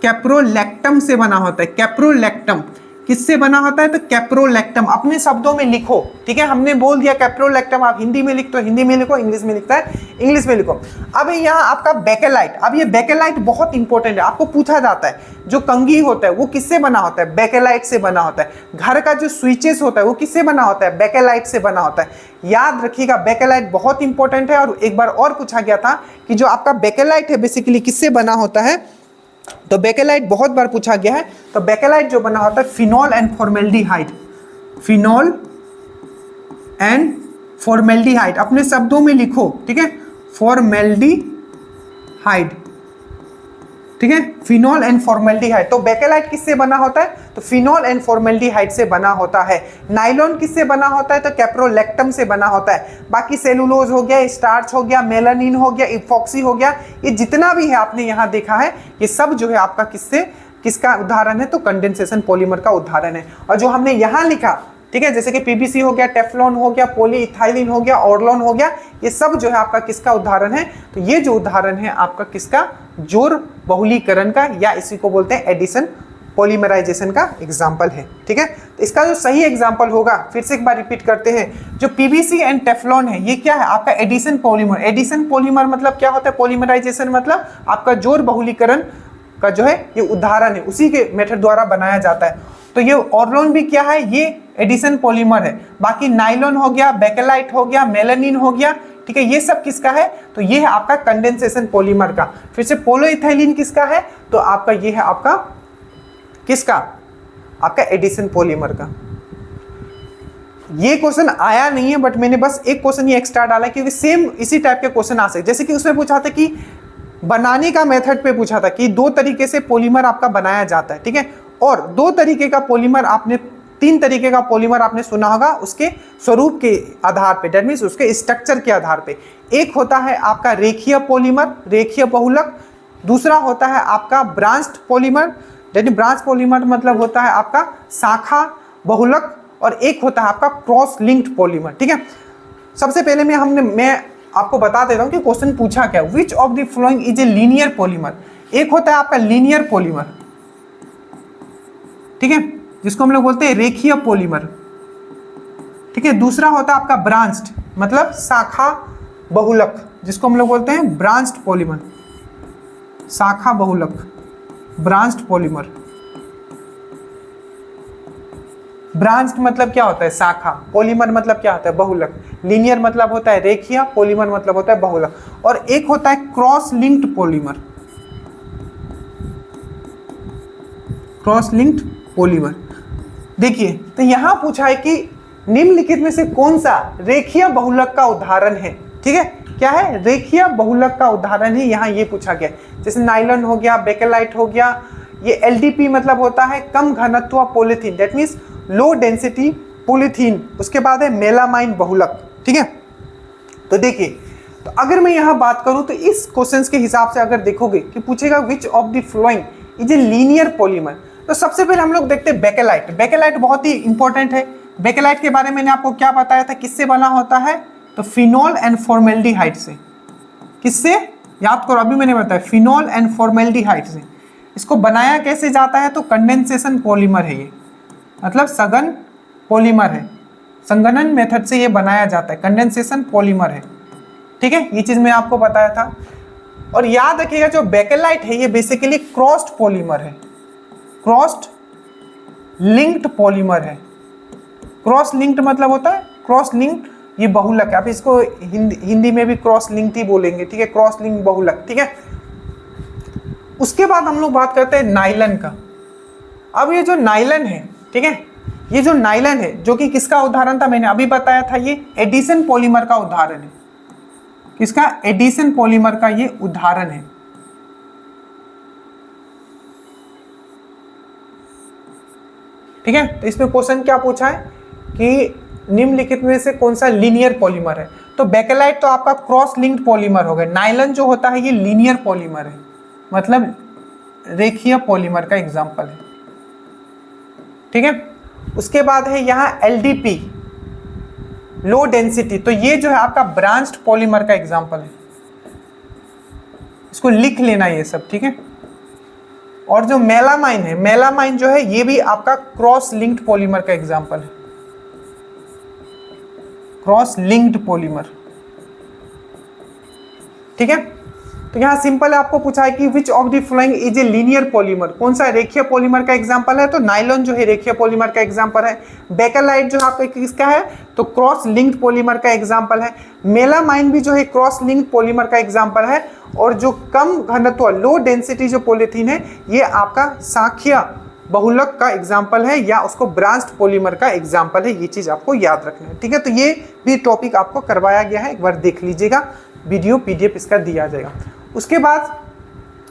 कैप्रोलैक्टम से बना होता है। कैप्रोलैक्टम किससे बना होता है, तो कैप्रोलैक्टम, अपने शब्दों में लिखो, ठीक है। हमने बोल दिया कैप्रोलैक्टम, आप हिंदी में लिखते हो हिंदी में लिखो, इंग्लिश में लिखता है इंग्लिश में लिखो। अब यहाँ आपका बेकेलाइट, अब ये बेकेलाइट बहुत इंपॉर्टेंट है, आपको पूछा जाता है जो कंघी होता है वो किससे बना होता है, बेकेलाइट से बना होता है। घर का जो स्विचेस होता है वो किससे बना होता है, बेकेलाइट से बना होता है। याद रखिएगा बेकेलाइट बहुत इंपॉर्टेंट है। और एक बार और पूछा गया था कि जो आपका बेकेलाइट है बेसिकली किससे बना होता है, तो बेकेलाइट बहुत बार पूछा गया है। तो बेकेलाइट जो बना होता है phenol and formaldehyde, phenol and formaldehyde, अपने शब्दों में लिखो, ठीक है, फॉर्मेल्डिहाइड, फॉर्मेल्डिहाइड, ठीक है, फिनोल एंड फॉर्मेल्डिहाइड। तो बेकेलाइट किससे बना होता है? तो फिनोल एंड फॉर्मेल्डिहाइड से बना होता है। नाइलॉन किससे बना होता है? तो कैप्रोलैक्टम से बना होता है। बाकी सेलुलोज हो गया, स्टार्च हो गया, मेलानिन हो गया, इपॉक्सी हो गया, ये जितना भी है आपने यहाँ देखा है, ये सब जो है आपका किसका उदाहरण है? तो कंडेंसेशन पॉलीमर का उदाहरण है। और जो हमने यहाँ लिखा, ठीक है, जैसे कि पीबीसी हो गया, टेफ्लॉन हो गया, पॉलीइथाइलिन हो गया, ऑर्लोन हो गया, ये सब जो है आपका किसका उदाहरण है? तो ये जो उदाहरण है आपका किसका? जोड़ बहुलीकरण का, या इसी को बोलते हैं एडिशन पॉलीमराइजेशन का एग्जाम्पल है। ठीक है, तो इसका जो सही एग्जाम्पल होगा, फिर से एक बार रिपीट करते हैं, जो पीबीसी एंड टेफ्लॉन है, ये क्या है? आपका एडिशन पॉलीमर। एडिशन पॉलीमर मतलब क्या होता है? पॉलीमराइजेशन मतलब आपका जोड़ बहुलीकरण का जो है ये उदाहरण है, उसी के मेथड द्वारा बनाया जाता है। तो ये ऑर्लोन भी क्या है? ये एडिशन पॉलीमर है। बाकी नाइलॉन हो गया, बेकेलाइट हो गया, मेलानिन हो गया, ठीक है, ये सब किसका है? तो ये है आपका कंडेंसेशन पॉलीमर का। फिर से पोलोइथाइलिन किसका है? तो आपका ये है आपका किसका? आपका एडिशन पॉलीमर का। ये क्वेश्चन आया नहीं है, बट मैंने बस एक क्वेश्चन ये एक्स्ट्रा डाला क्योंकि सेम इसी टाइप के क्वेश्चन आ सकते। जैसे कि उसमें पूछा था कि बनाने का मेथड पे पूछा था कि दो तरीके से पॉलीमर आपका बनाया जाता है, ठीक है, और दो तरीके का पॉलीमर आपने, तीन तरीके का पॉलीमर आपने सुना होगा उसके स्वरूप के आधार पे, दैट मीन्स उसके स्ट्रक्चर के आधार पे। एक होता है आपका रेखीय पॉलीमर, रेखीय बहुलक। दूसरा होता है आपका branched polymer, that means branch polymer मतलब होता है आपका शाखा बहुलक। और एक होता है आपका क्रॉस लिंक्ड पॉलीमर। ठीक है, सबसे पहले मैं आपको बता देता हूँ कि क्वेश्चन पूछा क्या, which of the following is a linear polymer. एक होता है आपका लीनियर पॉलीमर, ठीक है, जिसको हम लोग बोलते हैं रेखीय पॉलीमर, ठीक है। दूसरा होता है आपका ब्रांच्ड मतलब शाखा बहुलक, जिसको हम लोग बोलते हैं ब्रांच्ड पॉलीमर, शाखा बहुलक, ब्रांच्ड पॉलीमर। ब्रांच्ड मतलब क्या होता है? शाखा। पॉलीमर मतलब क्या होता है? बहुलक। लीनियर मतलब होता है रेखीय, पॉलीमर मतलब होता है बहुलक। और एक होता है cross linked polymer, cross linked polymer. देखिए, तो यहां पूछा है कि निम्नलिखित में से कौन सा रेखीय बहुलक का उदाहरण है। ठीक है, क्या है? रेखीय बहुलक का उदाहरण है, यहां ये पूछा गया। जैसे नाइलॉन हो गया, बेकेलाइट हो गया, ये एलडीपी मतलब होता है कम घनत्व polythene, that means low density polythene. उसके बाद है मेलामाइन बहुलक। ठीक है, तो देखिए, तो अगर मैं यहां बात करूं तो इस क्वेश्चन के हिसाब से अगर देखोगे कि पूछेगा which of the following is a linear polymer, तो सबसे पहले हम लोग देखते हैं बेकेलाइट। बेकेलाइट बहुत ही इंपॉर्टेंट है। बेकेलाइट के बारे में मैंने आपको क्या बताया था, किससे बना होता है? तो फिनोल एंड फॉर्मेल्डिहाइड से। किससे? याद करो, अभी मैंने बताया फिनोल एंड फॉर्मेल्डिहाइड से। इसको बनाया कैसे जाता है? तो कंडेंसेशन पॉलीमर है ये, मतलब सघन पॉलीमर है, संघनन मेथड से ये बनाया जाता है, कंडेंसेशन पॉलीमर है। ठीक है, ये चीज मैं आपको बताया था। और याद रखिएगा, जो बेकेलाइट है ये बेसिकली क्रॉस्ड पॉलीमर है, क्रॉस्ड लिंक्ड पॉलीमर है। क्रॉस लिंक्ड मतलब होता है क्रॉस लिंक्ड, ये बहुलक है। आप इसको हिंदी में भी क्रॉस लिंक्ड ही बोलेंगे, ठीक है, क्रॉस लिंक्ड बहुलक। ठीक है, उसके बाद हम लोग बात करते हैं नाइलन का। अब ये जो नाइलन है, ठीक है, ये जो नाइलन है, जो कि किसका उदाहरण था? मैंने अभी बताया था, ये एडिशन पॉलीमर का उदाहरण है। किसका? एडिशन पॉलीमर का ये उदाहरण है। ठीक है, तो इसमें क्वेश्चन क्या पूछा है कि निम्नलिखित में से कौन सा लीनियर पॉलीमर है? तो बेकेलाइट तो आपका क्रॉस लिंक्ड पॉलीमर हो गया। नाइलन जो होता है ये लीनियर पॉलीमर है, मतलब रेखीय पॉलीमर का एग्जांपल है। ठीक है, उसके बाद है यहाँ एलडीपी, लो डेंसिटी, तो ये जो है आपका ब्रांच्ड पॉलीमर का एग्जांपल है। इसको लिख लेना ये सब, ठीक है। और जो मेलामाइन है, मेलामाइन जो है ये भी आपका क्रॉस लिंक्ड पॉलीमर का एग्जांपल है, क्रॉस लिंक्ड पॉलीमर। ठीक है, तो यहाँ सिंपल है, आपको पूछा है कि which of the following is a linear polymer, कौन सा रेखीय पॉलीमर का एग्जांपल है? तो नाइलॉन जो है रेखीय पॉलीमर का एग्जांपल है। बेकेलाइट जो आपका किसका है? तो क्रॉस लिंक्ड पॉलीमर का एग्जांपल है। मेलामाइन भी जो है क्रॉस लिंक्ड पॉलीमर का एग्जांपल है। और जो कम घनत्व, लो डेंसिटी जो पॉलीथीन है, ये आपका शाखीय बहुलक का एग्जाम्पल है, या उसको ब्रांच्ड पॉलीमर का एग्जाम्पल है। ये चीज आपको याद रखना है। ठीक है, तो ये भी टॉपिक आपको करवाया गया है, एक बार देख लीजिएगा, वीडियो पीडीएफ इसका दिया जाएगा। उसके बाद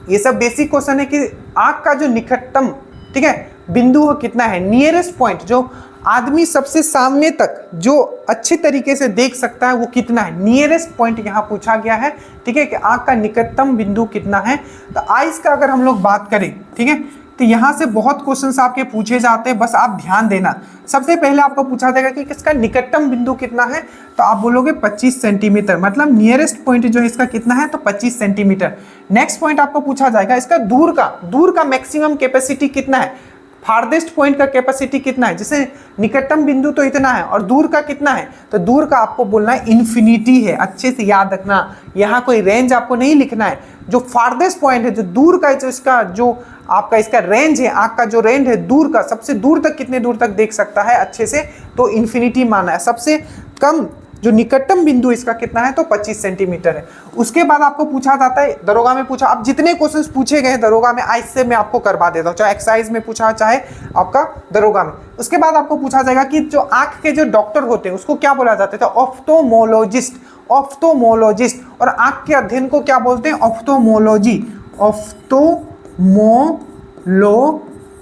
ये सब बेसिक क्वेश्चन है कि आंख का जो निकटतम, ठीक है, बिंदु वो कितना है, नियरेस्ट पॉइंट, जो आदमी सबसे सामने तक जो अच्छे तरीके से देख सकता है वो कितना है, नियरेस्ट पॉइंट यहाँ पूछा गया है, ठीक है, कि आंख का निकटतम बिंदु कितना है। तो आइस का अगर हम लोग बात करें, ठीक है, तो यहाँ से बहुत क्वेश्चंस आपके पूछे जाते हैं, बस आप ध्यान देना। सबसे पहले आपको पूछा जाएगा कि इसका निकटतम बिंदु कितना है, तो आप बोलोगे 25 सेंटीमीटर, मतलब नियरेस्ट पॉइंट जो है इसका कितना है, तो 25 सेंटीमीटर। नेक्स्ट पॉइंट आपको पूछा जाएगा इसका दूर का मैक्सिमम कैपेसिटी कितना है, फारदेस्ट पॉइंट का कैपेसिटी कितना है, जैसे निकटतम बिंदु तो इतना है और दूर का कितना है, तो दूर का आपको बोलना है इन्फिनिटी है। अच्छे से याद रखना, यहाँ कोई रेंज आपको नहीं लिखना है। जो फारदेस्ट पॉइंट है, जो दूर का, जो इसका जो आपका इसका रेंज है, आंख का जो रेंज है दूर का, सबसे दूर तक कितने दूर तक देख सकता है अच्छे से, तो इन्फिनिटी माना है। सबसे कम जो निकटतम बिंदु इसका कितना है, तो 25 सेंटीमीटर है। उसके बाद आपको पूछा जाता है, दरोगा में पूछा, अब जितने क्वेश्चंस पूछे गए दरोगा में आज से मैं आपको करवा देता हूँ, चाहे एक्साइज में पूछा चाहे आपका दरोगा में। उसके बाद आपको पूछा जाएगा कि जो आंख के जो डॉक्टर होते हैं उसको क्या बोला जाता है, ऑफ्थोमोलॉजिस्ट, ऑफ्थोमोलॉजिस्ट। और आंख के अध्ययन को क्या बोलते हैं, ऑफ्थोमोलॉजी, ऑफ्थोमोलॉजी।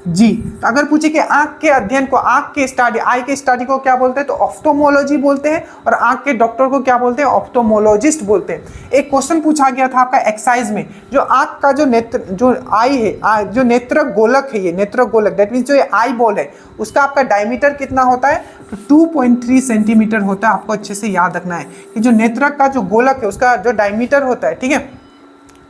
तो अगर पूछे कि आंख के अध्ययन को, आंख के स्टडी, आई के स्टडी को क्या बोलते हैं, तो ऑफ्थोमोलॉजी बोलते हैं, और आंख के डॉक्टर को क्या बोलते हैं, ऑफ्थोमोलॉजिस्ट बोलते हैं। एक क्वेश्चन पूछा गया था आपका एक्साइज में, जो आंख का जो नेत्र, जो आई है, जो नेत्र गोलक है, ये नेत्र गोलक, दैट मीन्स जो ये आई बॉल है, उसका आपका डायमीटर कितना होता है, तो 2.3 सेंटीमीटर होता है। आपको अच्छे से याद रखना है कि जो नेत्रक का जो गोलक है उसका जो डायमीटर होता है, ठीक है,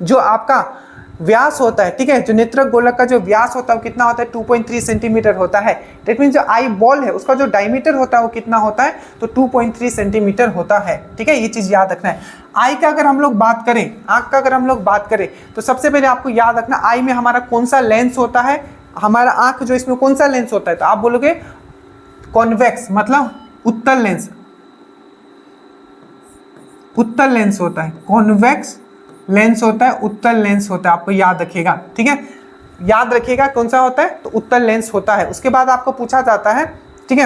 जो आपका व्यास होता है, ठीक है, जो नेत्रक गोलक का जो व्यास होता है वो कितना होता है, 2.3 सेंटीमीटर होता है। दैट मीन्स जो आई बॉल है उसका जो डायमीटर होता है वो कितना होता है, तो 2.3 सेंटीमीटर होता है, ठीक है, ये चीज याद रखना है। आई का अगर हम लोग बात करें, आंख का अगर हम लोग बात करें, तो सबसे पहले आपको याद रखना आई में हमारा कौन सा लेंस होता है, हमारा आंख जो इसमें कौन सा लेंस होता है, तो आप बोलोगे कॉन्वेक्स, मतलब उत्तल लेंस, उत्तल लेंस होता है, कॉन्वेक्स लेंस होता है, उत्तल लेंस होता है, आपको याद रखिएगा, ठीक है, याद रखिएगा कौन सा होता है, तो उत्तल लेंस होता है। उसके बाद आपको पूछा जाता है, ठीक है,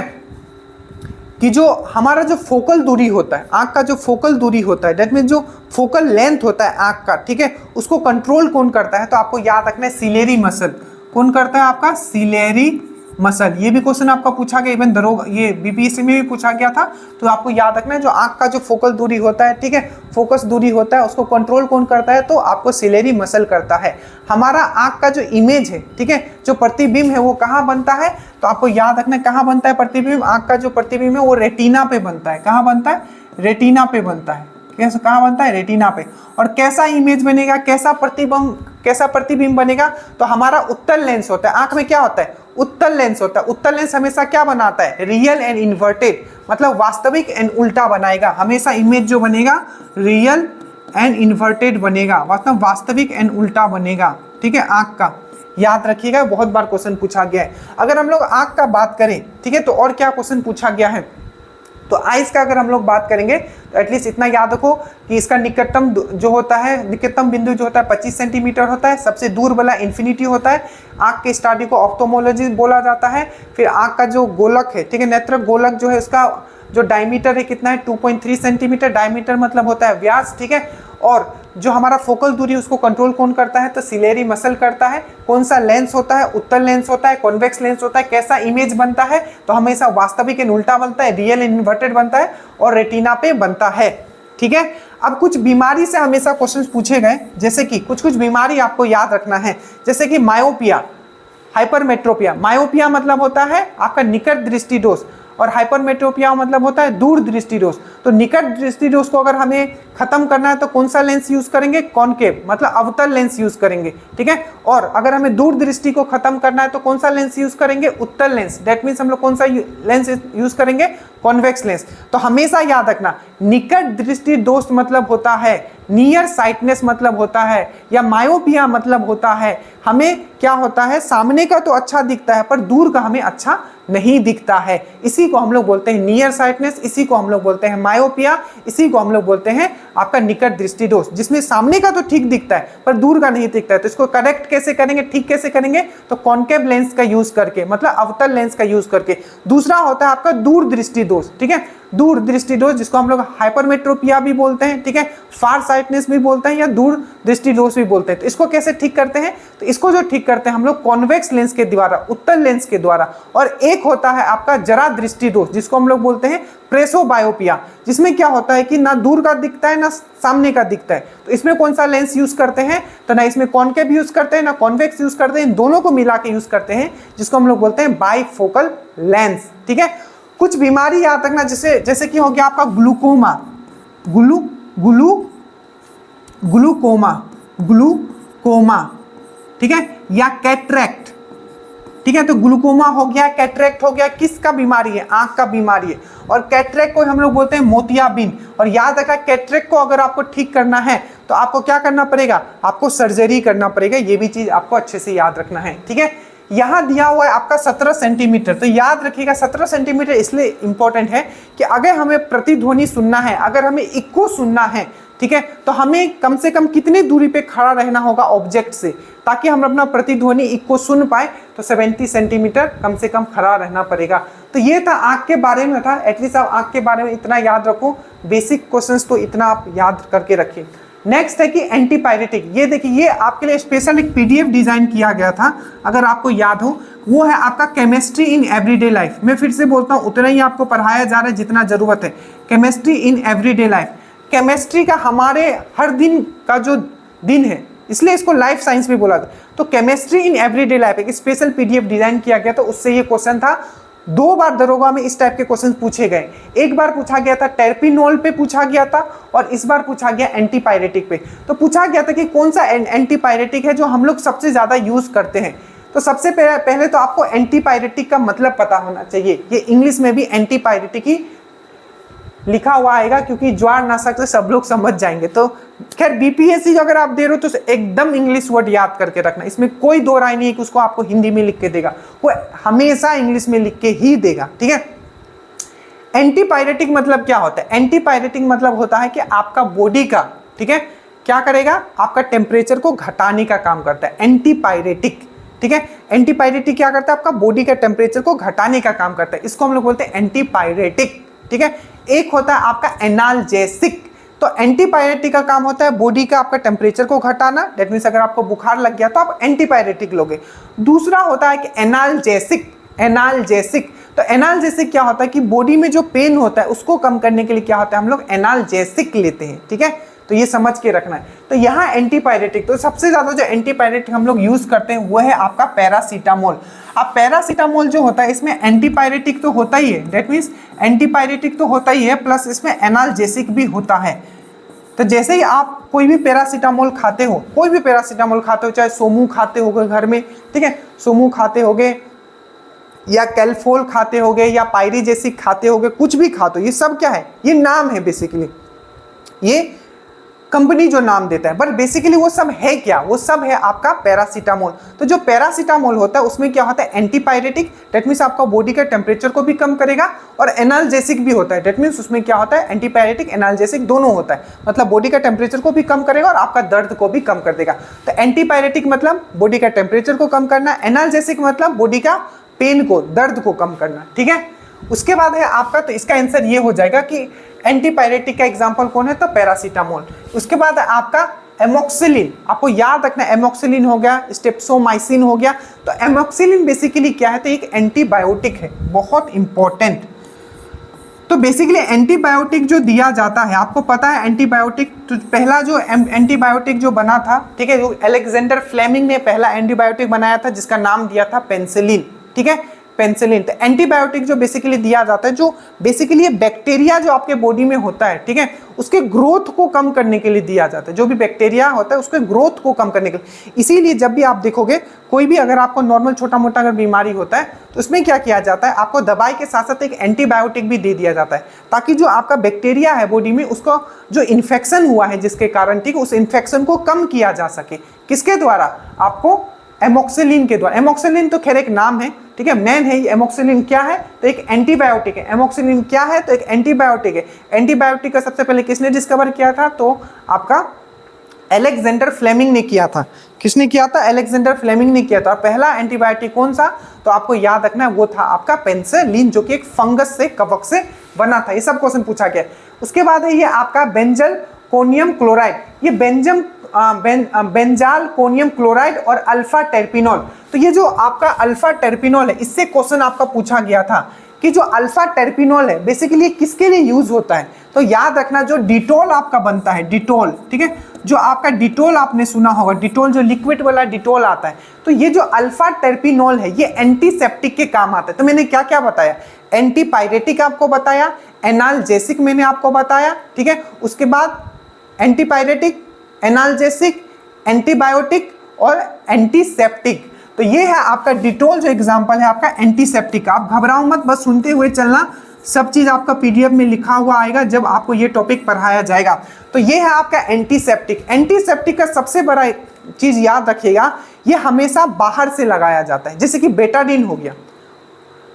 कि जो हमारा जो फोकल दूरी होता है, आंख का जो फोकल दूरी होता है, दैट मीन जो फोकल लेंथ होता है आंख का, ठीक है, उसको कंट्रोल कौन करता है, तो आपको याद रखना है सिलेरी मसल। कौन करता है, आपका सिलेरी मसल। ये भी क्वेश्चन आपका पूछा गया, इवन दरोगा, ये बीपीएससी में भी पूछा गया था, तो आपको याद रखना है जो आंख का जो फोकल दूरी होता है, ठीक है, फोकस दूरी होता है, उसको कंट्रोल कौन करता है, तो आपको सिलेरी मसल करता है। हमारा आंख का जो इमेज है, ठीक है, जो प्रतिबिंब है वो कहाँ बनता है, तो आपको याद रखना है कहाँ बनता है प्रतिबिंब, आंख का जो प्रतिबिंब है वो रेटिना पे बनता है। कहाँ बनता है, रेटिना पे बनता है। कैसे, कहाँ बनता है, रेटिना पे। और कैसा इमेज बनेगा, कैसा प्रतिबिंब बनेगा, तो हमारा उत्तल लेंस होता है। आंख में क्या होता है, उत्तल लेंस होता है। उत्तल लेंस हमेशा क्या बनाता है, रियल एंड इन्वर्टेड, मतलब वास्तविक एंड उल्टा बनाएगा। हमेशा इमेज जो बनेगा रियल एंड इन्वर्टेड बनेगा, मतलब वास्तविक एंड उल्टा बनेगा, ठीक है, आंख का याद रखिएगा, बहुत बार क्वेश्चन पूछा गया है। अगर हम लोग आंख का बात करें, ठीक है, तो और क्या क्वेश्चन पूछा गया है, तो आइस का अगर हम लोग बात करेंगे तो एटलीस्ट इतना याद रखो कि इसका निकटतम जो होता है, निकटतम बिंदु जो होता है 25 सेंटीमीटर होता है, सबसे दूर वाला इन्फिनिटी होता है। आंख के स्टडी को ऑफ्थोमोलॉजी बोला जाता है। फिर आंख का जो गोलक है, ठीक है, नेत्र गोलक जो है उसका जो डायमीटर है कितना है, 2.3 सेंटीमीटर। डायमीटर मतलब होता है व्यास, ठीक है। और जो हमारा फोकल दूरी उसको कंट्रोल कौन करता है, तो सिलेरी मसल करता है। कौन सा लेंस होता है, उत्तल लेंस होता है, कॉन्वेक्स लेंस होता है। कैसा इमेज बनता है, तो हमेशा वास्तविक एंड उल्टा बनता है, रियल एंड इन्वर्टेड बनता है और रेटिना पे बनता है, ठीक है। अब कुछ बीमारी से हमेशा क्वेश्चन पूछे गए, जैसे कि कुछ बीमारी आपको याद रखना है, जैसे कि मायोपिया, हाइपरमेट्रोपिया। मायोपिया मतलब होता है आपका निकट दृष्टि दोष, और हाइपरमेट्रोपिया मतलब होता है दूर दृष्टि दोष। तो निकट दृष्टि दोष को अगर हमें खत्म करना है तो कौन सा लेंस यूज करेंगे, कॉनकेव, मतलब अवतल लेंस यूज करेंगे, ठीक है। और अगर हमें दूर दृष्टि को खत्म करना है तो कौन सा लेंस यूज करेंगे, उत्तल लेंस। दैट मीन्स हम लोग कौन सा लेंस यूज करेंगे, कॉन्वेक्स लेंस। तो हमेशा याद रखना, निकट दृष्टि दोष मतलब होता है, नियर साइटनेस मतलब होता है, या मायोपिया मतलब होता है हमें क्या होता है, सामने का तो अच्छा दिखता है पर दूर का हमें अच्छा नहीं दिखता है। इसी को हम लोग बोलते हैं नियर साइटनेस, इसी को हम लोग बोलते हैं मायोपिया, इसी को हम लोग बोलते हैं आपका निकट दृष्टि दोष, जिसमें सामने का तो ठीक दिखता है पर दूर का नहीं दिखता है। तो इसको करेक्ट कैसे करेंगे, ठीक कैसे करेंगे, तो कॉनकेव लेंस का यूज करके, मतलब अवतल लेंस का यूज करके। दूसरा होता है आपका दूर दृष्टि दोष, ठीक है। दूर दृष्टि दोष, जिसको हम लोग हाइपरमेट्रोपिया भी बोलते हैं, ठीक है, फार साइटनेस भी बोलते हैं या दूर दृष्टि दोष भी बोलते हैं। तो इसको कैसे ठीक करते हैं, तो इसको जो ठीक करते हैं हम लोग कॉन्वेक्स लेंस के द्वारा, उत्तल लेंस के द्वारा। और एक होता है आपका जरा दृष्टि दोष, जिसको हम लोग बोलते हैं प्रेसोबायोपिया, जिसमें क्या होता है कि ना दूर का दिखता है ना सामने का दिखता है। तो इसमें कौन सा लेंस यूज करते हैं, तो ना इसमें कॉनकेव यूज करते हैं ना कॉन्वेक्स यूज करते हैं, दोनों को मिला के यूज करते हैं, जिसको हम लोग बोलते हैं बाइफोकल लेंस, ठीक है। कुछ बीमारी याद रखना, जैसे कि हो गया आपका ग्लूकोमा, ग्लूकोमा, ठीक है, या कैटरेक्ट, ठीक है। तो ग्लूकोमा हो गया, कैटरेक्ट हो गया, किसका बीमारी है, आंख का बीमारी है। और कैटरेक्ट को हम लोग बोलते हैं मोतियाबिंद। और याद रखना, कैटरेक्ट को अगर आपको ठीक करना है तो आपको क्या करना पड़ेगा, आपको सर्जरी करना पड़ेगा। ये भी चीज आपको अच्छे से याद रखना है, ठीक है। यहाँ दिया हुआ है आपका 17 सेंटीमीटर, तो याद रखिएगा 17 सेंटीमीटर इसलिए इंपॉर्टेंट है कि अगर हमें प्रतिध्वनि सुनना है, अगर हमें इको सुनना है, ठीक है, तो हमें कम से कम कितनी दूरी पे खड़ा रहना होगा ऑब्जेक्ट से, ताकि हम अपना प्रतिध्वनि इको सुन पाए। तो 70 सेंटीमीटर कम से कम खड़ा रहना पड़ेगा। तो ये था आंख के बारे में था, एटलीस्ट आप आंख के बारे में इतना याद रखो, बेसिक क्वेश्चंस तो इतना आप याद करके रखिए। नेक्स्ट है कि एंटीपायरेटिक। ये देखिए, ये आपके लिए स्पेशल एक पीडीएफ डिजाइन किया गया था, अगर आपको याद हो, वो है आपका केमिस्ट्री इन एवरीडे लाइफ। मैं फिर से बोलता हूँ, उतना ही आपको पढ़ाया जा रहा है जितना जरूरत है। Chemistry in everyday life, chemistry का हमारे हर दिन का जो दिन है, इसलिए इसको लाइफ साइंस भी बोला था। तो केमिस्ट्री इन एवरीडे लाइफ एक स्पेशल पीडीएफ डिजाइन किया गया था, उससे ये क्वेश्चन था। 2 बार दरोगा में इस टाइप के क्वेश्चन पूछे गए। एक बार पूछा गया था टर्पिनोल पे पूछा गया था, और इस बार पूछा गया एंटीपायरेटिक पे। तो पूछा गया था कि कौन सा एंटीपायरेटिक है जो हम लोग सबसे ज्यादा यूज करते हैं। तो सबसे पहले तो आपको एंटीपायरेटिक का मतलब पता होना चाहिए। ये इंग्लिश में भी एंटीपायरेटिक ही लिखा हुआ आएगा, क्योंकि ज्वार नाशक से सब लोग समझ जाएंगे। तो खैर बीपीएससी अगर आप दे रहे हो तो एकदम इंग्लिश वर्ड याद करके रखना, इसमें कोई दो राय नहीं है कि उसको आपको हिंदी में लिख के देगा, वो हमेशा इंग्लिश में लिख के ही देगा, ठीक है। एंटीपायरेटिक मतलब क्या होता है, एंटीपायरेटिक मतलब होता है कि आपका बॉडी का, ठीक है, क्या करेगा, आपका टेम्परेचर को घटाने का काम करता है एंटीपायरेटिक, ठीक है। एंटीपायरेटिक क्या करता है, आपका बॉडी का टेम्परेचर को घटाने का काम करता है, इसको हम लोग बोलते हैं एंटीपायरेटिक, ठीक है। एक होता है आपका एनाल्जेसिक। तो एंटीपायरेटिक का काम होता है बॉडी का आपका टेम्परेचर को घटाना, दैट मींस अगर आपको बुखार लग गया तो आप एंटीपायरेटिक लोगे। दूसरा होता है कि एनाल्जेसिक, एनाल्जेसिक। तो एनाल्जेसिक क्या होता है कि बॉडी में जो पेन होता है उसको कम करने के लिए क्या होता है, हम लोग एनाल्जेसिक लेते हैं, ठीक है। तो ये समझ के रखना है। तो यहाँ एंटीपायरेटिक, तो सबसे ज्यादा जो एंटीपायरेटिक हम लोग यूज करते हैं वो है आपका पैरासीटामोल। अब पैरासीटामोल जो होता है इसमें एंटीपायरेटिक तो होता ही है, दैट मीन्स एंटीपायरेटिक तो होता ही है, प्लस इसमें एनाल्जेसिक भी होता है। तो जैसे ही आप कोई भी पैरासीटामोल खाते हो, कोई भी पैरासीटामोल खाते हो, चाहे सोमू खाते होगे घर में, ठीक है, सोमू खाते होगे या कैल्फोल खाते होगे या पायरीजेसिक खाते होगे, कुछ भी खाते हो, ये सब क्या है, ये नाम है बेसिकली, ये कंपनी जो नाम देता है, बट बेसिकली वो सब है क्या, वो सब है आपका पैरासीटामोल। तो जो पैरासीटामोल होता है उसमें क्या होता है, एंटीपायरेटिक, दैट मींस आपका बॉडी का टेम्परेचर को भी कम करेगा, और एनाल्जेसिक भी होता है, दैट मींस उसमें क्या होता है, एंटीपायरेटिक एनाल्जेसिक दोनों होता है, मतलब बॉडी का टेम्परेचर को भी कम करेगा और आपका दर्द को भी कम कर देगा। तो एंटीपायरेटिक मतलब बॉडी का टेम्परेचर को कम करना, एनाल्जेसिक मतलब बॉडी का पेन को, दर्द को कम करना, ठीक है। उसके बाद है आपका, तो इसका आंसर ये हो जाएगा कि एंटीपायरेटिक का एग्जांपल कौन है, तो पैरासीटामोल। उसके बाद है आपका एमोक्सिलिन, आपको याद रखना, एमोक्सिलिन हो गया, स्टेप्सोमाइसिन हो गया। तो एमोक्सिलिन बेसिकली क्या है, तो एक एंटीबायोटिक है, बहुत इंपॉर्टेंट। तो बेसिकली एंटीबायोटिक जो दिया जाता है, आपको पता है एंटीबायोटिक, तो पहला जो एंटीबायोटिक जो बना था, ठीक है, जो अलेक्जेंडर फ्लेमिंग ने पहला एंटीबायोटिक बनाया था जिसका नाम दिया था पेनिसिलिन, ठीक है, पेनिसिलिन। तो एंटीबायोटिक जो बेसिकली दिया जाता है, जो बेसिकली ये बैक्टीरिया जो आपके बॉडी में होता है, ठीक है, उसके ग्रोथ को कम करने के लिए दिया जाता है, जो भी बैक्टीरिया होता है उसके ग्रोथ को कम करने के लिए। इसीलिए जब भी आप देखोगे कोई भी अगर आपको नॉर्मल छोटा मोटा अगर बीमारी होता है तो उसमें क्या किया जाता है, आपको दवाई के साथ साथ एक एंटीबायोटिक भी दे दिया जाता है, ताकि जो आपका बैक्टीरिया है बॉडी में, उसको जो इन्फेक्शन हुआ है जिसके कारण, ठीक, उस इन्फेक्शन को कम किया जा सके। किसके द्वारा, आपको एमोक्सिलिन के द्वारा। एमोक्सिलिन तो खैर एक नाम है, ठीक है, मेन है ये। एमोक्सिलिन क्या है, तो एक एंटीबायोटिक है। एमोक्सिलिन क्या है, तो एक एंटीबायोटिक है। एंटीबायोटिक का सबसे पहले किसने डिस्कवर किया था, तो आपका अलेक्जेंडर फ्लेमिंग ने किया था। किसने किया था? अलेक्जेंडर फ्लेमिंग ने किया था। और पहला एंटीबायोटिक कौन सा? तो आपको याद रखना है वो था आपका पेनिसिलिन, जो कि एक फंगस से, कवक से बना था। ये सब क्वेश्चन पूछा गया। उसके बाद है ये आपका बेंजलकोनियम क्लोराइड। ये बेंजालकोनियम क्लोराइड और अल्फा टेर्पिनॉल। तो ये जो आपका अल्फा टेर्पिनॉल है, इससे क्वेश्चन आपका पूछा गया था कि जो अल्फा टेर्पिनॉल है बेसिकली किसके लिए यूज होता है? तो याद रखना जो डिटॉल आपका बनता है, डिटॉल, ठीक है, जो आपका डिटॉल आपने सुना होगा, डिटॉल जो लिक्विड वाला डिटॉल आता है, तो ये जो अल्फा टेर्पिनॉल है ये एंटीसेप्टिक के काम आता है। तो मैंने क्या क्या बताया? एंटीपायरेटिक आपको बताया, एनाल्जेसिक मैंने आपको बताया, ठीक है। उसके बाद एंटीपायरेटिक, एनाल्जेसिक, एंटीबायोटिक और एंटीसेप्टिक। तो ये है आपका डिटॉल, जो एग्जांपल है आपका एंटीसेप्टिक का। आप घबराओ मत, बस सुनते हुए चलना, सब चीज आपका पीडीएफ में लिखा हुआ आएगा जब आपको ये टॉपिक पढ़ाया जाएगा। तो ये है आपका एंटीसेप्टिक। एंटीसेप्टिक का सबसे बड़ा चीज याद रखिएगा, ये हमेशा बाहर से लगाया जाता है, जैसे कि बेटाडीन हो गया,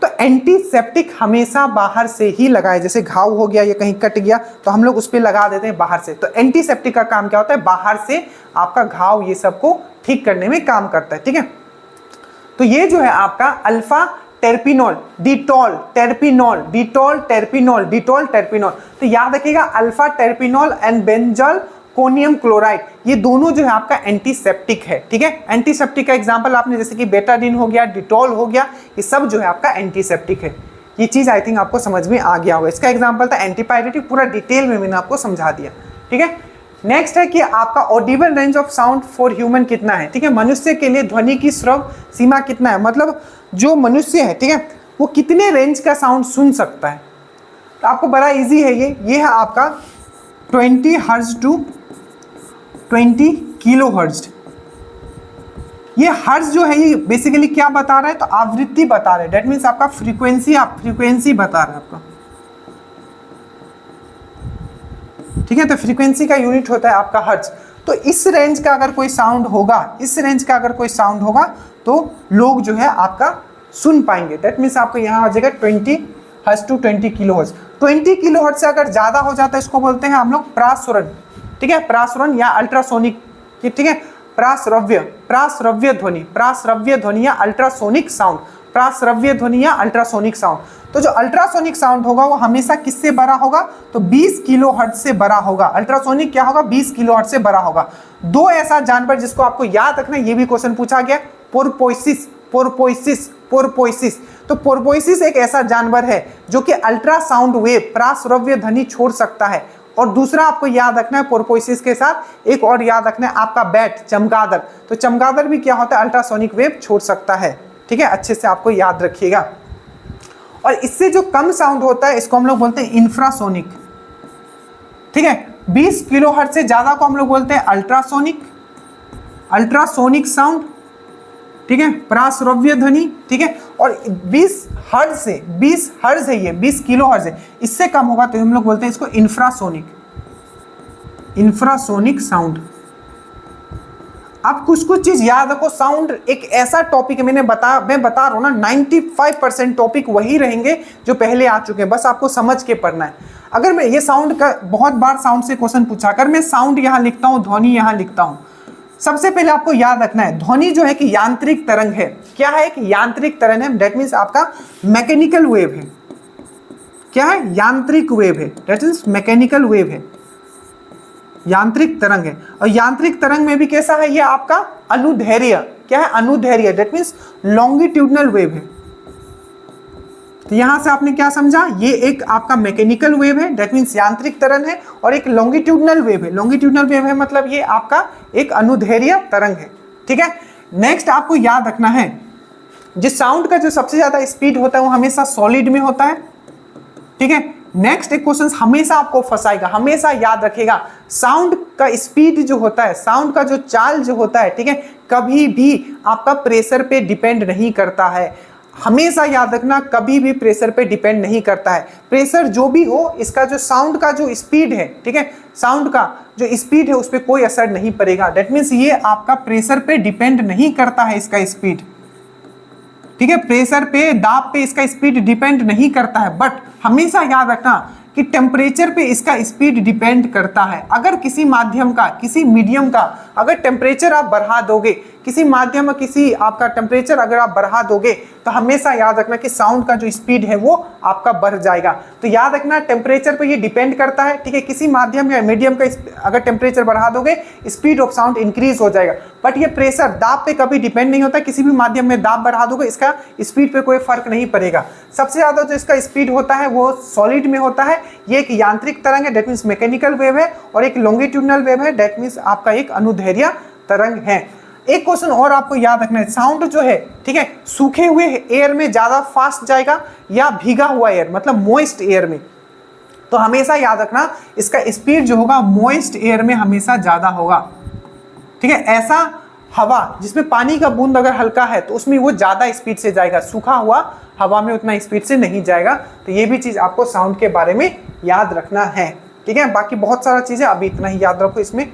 तो एंटीसेप्टिक हमेशा बाहर से ही लगाए। जैसे घाव हो गया, ये कहीं कट गया तो हम लोग उस पर लगा देते हैं बाहर से। तो एंटीसेप्टिक का काम क्या होता है? बाहर से आपका घाव ये सबको ठीक करने में काम करता है, ठीक है। तो ये जो है आपका अल्फा टेर्पिनॉल, डिटॉल, टेर्पिनॉल, डिटॉल, टेर्पिनॉल, डिटॉल, टेर्पिनॉल। तो याद रखिएगा अल्फा टेर्पिनॉल एंड बेंजालकोनियम क्लोराइड, ये दोनों जो है आपका एंटीसेप्टिक है, ठीक है। एंटीसेप्टिक का एग्जांपल आपने जैसे कि बेटाडीन हो गया, डिटॉल हो गया, ये सब जो है आपका एंटीसेप्टिक है। ये चीज आई थिंक आपको समझ में आ गया होगा। इसका एग्जांपल था एंटीपायरेटिक, पूरा डिटेल में मैंने आपको समझा दिया, ठीक है। नेक्स्ट है कि आपका Audible range of sound for human कितना है, ठीक है। मनुष्य के लिए ध्वनि की श्रव सीमा कितना है, मतलब जो मनुष्य है, ठीक है, वो कितने रेंज का साउंड सुन सकता है। तो आपको बड़ा इजी है ये है आपका 20 हर्ट्ज टू 20 किलो हर्ट्ज। ये हर्ट्ज जो है ये बेसिकली क्या बता रहा है? तो आवृत्ति बता रहा है। डेट मीन्स आपका फ्रीक्वेंसी, आप फ्रीक्वेंसी बता रहा है आपका, ठीक है। तो फ्रीक्वेंसी का यूनिट होता है आपका हर्ट्ज। तो इस रेंज का अगर कोई साउंड होगा, इस रेंज का अगर कोई साउंड होगा तो लोग जो है आपका सुन पाएंगे। दैट मीन्स आपको यहाँ आ जाएगा 20 hertz to 20 kilohertz. 20 kilohertz से अगर ज्यादा हो जाता है इसको बोलते हैं हम लोग प्रासुरन, ठीक है, प्रासुरन या अल्ट्रासोनिक, ठीक है। प्रासरव्य ध्वनि, प्रासरव्य ध्वनि या अल्ट्रासोनिक साउंड, प्रासरव्य ध्वनि या अल्ट्रासोनिक साउंड। तो जो अल्ट्रासोनिक साउंड होगा वो हमेशा किससे बड़ा होगा? तो 20 किलो हर्ट्ज से बड़ा होगा। अल्ट्रासोनिक क्या होगा? 20 किलो हर्ट्ज से बड़ा होगा। दो ऐसा जानवर जिसको आपको याद रखना है, ये भी क्वेश्चन पूछा गया, पोर्पोइसिस, पोर्पोइसिस, पोर्पोइसिस। तो पोर्पोइसिस एक ऐसा जानवर है जो कि अल्ट्रासाउंड वेव, प्रासरव्य ध्वनि छोड़ सकता है। और दूसरा आपको याद रखना है पोर्पोइसिस के साथ एक और याद रखना है आपका बैट, चमगादड़। तो चमगादड़ भी क्या होता है? अल्ट्रासोनिक वेव छोड़ सकता है, ठीक है। अच्छे से आपको याद रखिएगा। और इससे जो कम साउंड होता है इसको हम लोग बोलते हैं इंफ्रासोनिक, ठीक है। 20 किलो हर्ट्ज से ज्यादा को हम लोग बोलते हैं अल्ट्रासोनिक, अल्ट्रासोनिक साउंड, ठीक है, प्रासरव्य ध्वनि, ठीक है। और 20 हर्ट्ज से, 20 हर्ट्ज है ये, 20 किलो हर्ट्ज है, इससे कम होगा तो हम लोग बोलते हैं इसको इंफ्रासोनिक, इंफ्रासोनिक साउंड। आप कुछ चीज याद रखो। साउंड एक ऐसा टॉपिक है, मैं बता रहा हूं ना, 95% टॉपिक वही रहेंगे जो पहले आ चुके हैं, बस आपको समझ के पढ़ना है। अगर मैं ये साउंड का, बहुत बार साउंड से क्वेश्चन पूछा, अगर मैं साउंड यहां लिखता हूं, ध्वनि यहां लिखता हूं, सबसे पहले आपको याद रखना है ध्वनि जो है कि यांत्रिक तरंग है। क्या है? एक यांत्रिक तरंग है। दैट मीन्स आपका मैकेनिकल वेव है। क्या है? यांत्रिक वेव है। दैट मीन्स मैकेनिकल वेव है, यांत्रिक तरंग है। और यांत्रिक तरंग में भी कैसा है? ये आपका अनुदैर्घ्य। क्या है? अनुदैर्घ्य। दैट मीन्स लॉन्गिट्यूडनल वेव है। तो यहां से आपने क्या समझा? ये एक आपका मैकेनिकल वेव है, दैट मीन्स यांत्रिक तरंग है, और एक लॉन्गिट्यूडनल वेव है। लॉन्गिट्यूडनल वेव है मतलब ये आपका एक अनुदैर्घ्य तरंग है, ठीक है। नेक्स्ट आपको याद रखना है, जिस साउंड का जो सबसे ज्यादा स्पीड होता है वो हमेशा सॉलिड में होता है, ठीक है। नेक्स्ट एक क्वेश्चन हमेशा आपको फंसाएगा, हमेशा याद रखेगा, साउंड का स्पीड जो होता है, साउंड का जो चाल जो होता है, ठीक है, कभी भी आपका प्रेशर पे डिपेंड नहीं करता है। हमेशा याद रखना, कभी भी प्रेशर पे डिपेंड नहीं करता है। प्रेशर जो भी हो, इसका जो साउंड का जो स्पीड है, ठीक है, साउंड का जो स्पीड है उस पर कोई असर नहीं पड़ेगा। दैट मीन्स ये आपका प्रेशर पे डिपेंड नहीं करता है इसका स्पीड, ठीक है। प्रेशर पे, दाब पे इसका स्पीड डिपेंड नहीं करता है। बट हमेशा याद रखना कि टेम्परेचर पे इसका स्पीड डिपेंड करता है। अगर किसी माध्यम का, किसी मीडियम का अगर टेम्परेचर आप बढ़ा दोगे, किसी माध्यम में किसी आपका टेम्परेचर अगर आप बढ़ा दोगे तो हमेशा याद रखना कि साउंड का जो स्पीड है वो आपका बढ़ जाएगा। तो याद रखना टेम्परेचर पे ये डिपेंड करता है, ठीक है। किसी माध्यम या मीडियम का अगर टेम्परेचर बढ़ा दोगे स्पीड ऑफ साउंड इंक्रीज हो जाएगा। बट ये प्रेशर, दाब पे कभी डिपेंड नहीं होता। किसी भी माध्यम में दाब बढ़ा दोगे इसका स्पीड पे कोई फर्क नहीं पड़ेगा। सबसे ज्यादा जो इसका स्पीड होता है वो सॉलिड में होता है। ये एक यांत्रिक तरंग है, डेट मीन्स मैकेनिकल वेव है, और एक लॉन्गिट्यूडनल वेव है, डेट मीन्स आपका एक अनुदैर्ध्य तरंग है। एक क्वेश्चन और आपको याद रखना है, साउंड जो है, ठीक है, सूखे हुए एयर में ज्यादा फास्ट जाएगा या भीगा हुआ एयर मतलब मोइस्ट एयर में? तो हमेशा याद रखना इसका स्पीड जो होगा मोइस्ट एयर में हमेशा ज्यादा होगा, ठीक है। ऐसा हवा जिसमें पानी का बूंद अगर हल्का है तो उसमें वो ज्यादा स्पीड से जाएगा, सूखा हुआ हवा में उतना स्पीड से नहीं जाएगा। तो ये भी चीज आपको साउंड के बारे में याद रखना है, ठीक है। बाकी बहुत सारा चीजें अभी इतना ही याद रखो इसमें।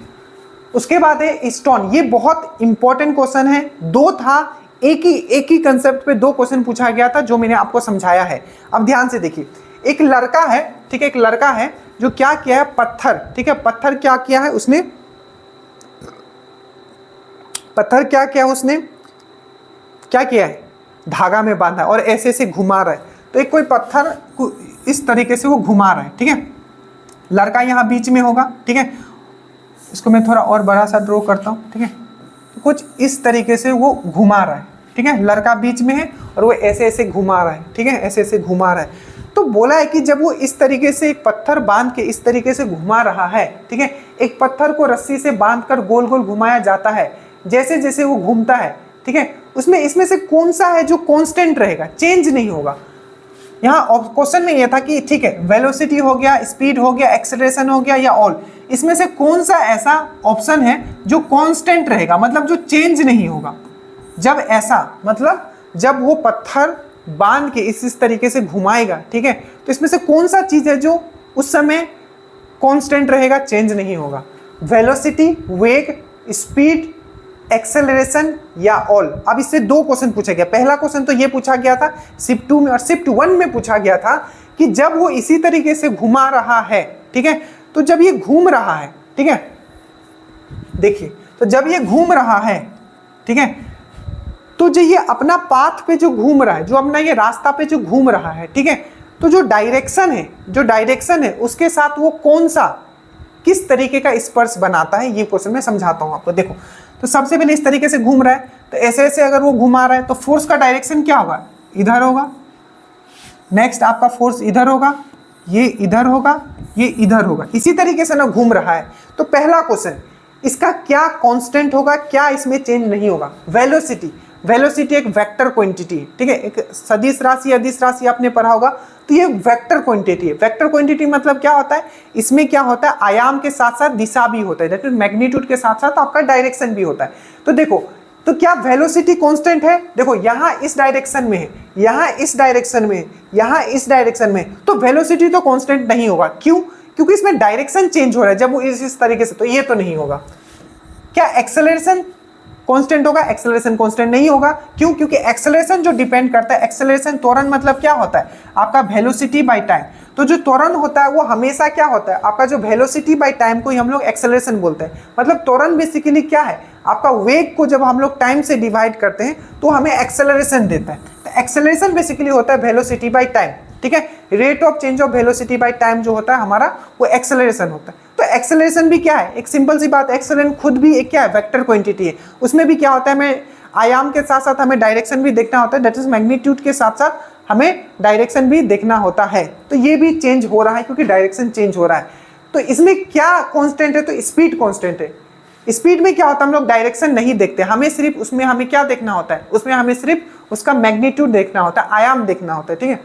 उसके बाद है स्टोन। ये बहुत इंपॉर्टेंट क्वेश्चन है, दो था, एक ही कंसेप्ट पे दो क्वेश्चन पूछा गया था जो मैंने आपको समझाया है। अब ध्यान से देखिए, एक लड़का है, ठीक है, एक लड़का है जो क्या किया है, पत्थर, ठीक है, पत्थर क्या किया है उसने, पत्थर क्या किया उसने, क्या किया है, धागा में बांधा और ऐसे ऐसे घुमा रहा है। तो एक कोई पत्थर को इस तरीके से वो घुमा रहा है, ठीक है। लड़का यहाँ बीच में होगा, ठीक है। इसको मैं थोड़ा और बड़ा सा ड्रॉ करता हूँ, ठीक है। तो कुछ इस तरीके से वो घुमा रहा है, ठीक है। लड़का बीच में है और वो ऐसे ऐसे घुमा रहा है, ठीक है, ऐसे ऐसे घुमा रहा है। तो बोला है कि जब वो इस तरीके से एक पत्थर बांध के इस तरीके से घुमा रहा है, ठीक है, एक पत्थर को रस्सी से बांधकर गोल गोल घुमाया जाता है, जैसे जैसे वो घूमता है, ठीक है, उसमें इसमें से कौन सा है जो कांस्टेंट रहेगा, चेंज नहीं होगा। यहाँ क्वेश्चन में ये था कि ठीक है, वेलोसिटी हो गया, स्पीड हो गया, एक्सेलरेशन हो गया या ऑल, इसमें से कौन सा ऐसा ऑप्शन है जो कांस्टेंट रहेगा, मतलब जो चेंज नहीं होगा। जब ऐसा मतलब जब वो पत्थर बांध के इस तरीके से घुमाएगा, ठीक है, तो इसमें से कौन सा चीज है जो उस समय कांस्टेंट रहेगा, चेंज नहीं होगा। वेलोसिटी, वेग, स्पीड, एक्सेलरेशन या ऑल। अब इससे दो क्वेश्चन पूछा गया। पहला क्वेश्चन तो ये पूछा गया था शिफ्ट 2 में, और शिफ्ट 1 में पूछा गया था कि जब वो इसी तरीके से घुमा रहा है, ठीक है, तो जब ये घूम रहा है, ठीक है, देखिए, तो जब ये घूम रहा है, ठीक है, तो जो ये अपना पाथ पे जो घूम रहा है, जो अपना ये रास्ता पे जो घूम रहा है, ठीक है, तो जो डायरेक्शन है उसके साथ वो कौन सा, किस तरीके का स्पर्श बनाता है, ये क्वेश्चन मैं समझाता हूं आपको। देखो, तो सबसे पहले इस तरीके से घूम रहा है, तो ऐसे ऐसे अगर वो घुमा रहा है तो फोर्स का डायरेक्शन क्या होगा, इधर होगा। नेक्स्ट आपका फोर्स इधर होगा, ये इधर होगा, ये इधर होगा। इसी तरीके से ना घूम रहा है। तो पहला क्वेश्चन, इसका क्या कांस्टेंट होगा, क्या इसमें चेंज नहीं होगा। वेलोसिटी एक वेक्टर क्वांटिटी है, ठीक है, एक सदिश राशि अदिश राशि आपने पढ़ा होगा, तो ये वेक्टर क्वांटिटी है। वेक्टर क्वांटिटी मतलब क्या होता है, इसमें क्या होता है, आयाम के साथ साथ दिशा भी होता है, दैट मींस मैग्नीट्यूड के साथ साथ आपका डायरेक्शन भी होता है। तो देखो, तो क्या वेलोसिटी कांस्टेंट है, देखो यहाँ इस डायरेक्शन में है, यहाँ इस डायरेक्शन में, यहाँ इस डायरेक्शन में, तो वेलोसिटी तो कांस्टेंट नहीं होगा। क्यों? क्योंकि इसमें डायरेक्शन चेंज हो रहा है जब वो इस तरीके से, तो ये तो नहीं होगा। क्या एक्सेलरेशन कांस्टेंट होगा? एक्सेलरेशन कांस्टेंट नहीं होगा। क्यों? क्योंकि एक्सेलरेशन जो डिपेंड करता है, एक्सेलरेशन त्वरण मतलब क्या होता है, आपका वेलोसिटी बाय टाइम। तो जो त्वरण होता है वो हमेशा क्या होता है, आपका जो वेलोसिटी बाय टाइम को ही हम लोग एक्सेलरेशन बोलते हैं। मतलब त्वरण बेसिकली क्या है, आपका वेग को जब हम लोग टाइम से डिवाइड करते हैं तो हमें एक्सेलरेशन देता है। तो एक्सेलरेशन बेसिकली होता है वेलोसिटी बाय टाइम, ठीक है। Rate of change of velocity by time जो होता है हमारा, वो एक्सेलरेशन होता है। तो एक्सेलरेशन भी क्या है, एक सिंपल सी बात, एक्सेलरेशन खुद भी एक क्या है, वेक्टर क्वांटिटी है। उसमें भी क्या होता है, हमें आयाम के साथ साथ हमें डायरेक्शन भी देखना होता है, दैट इज मैग्नीट्यूड के साथ साथ हमें डायरेक्शन भी देखना होता है। तो ये भी चेंज हो रहा है क्योंकि डायरेक्शन चेंज हो रहा है। तो इसमें क्या कांस्टेंट है, तो स्पीड कांस्टेंट है। स्पीड में क्या होता है, हम लोग डायरेक्शन नहीं देखते, हमें सिर्फ उसमें हमें क्या देखना होता है, उसमें हमें सिर्फ उसका मैग्नीट्यूड देखना होता है, आयाम देखना होता है, ठीक है।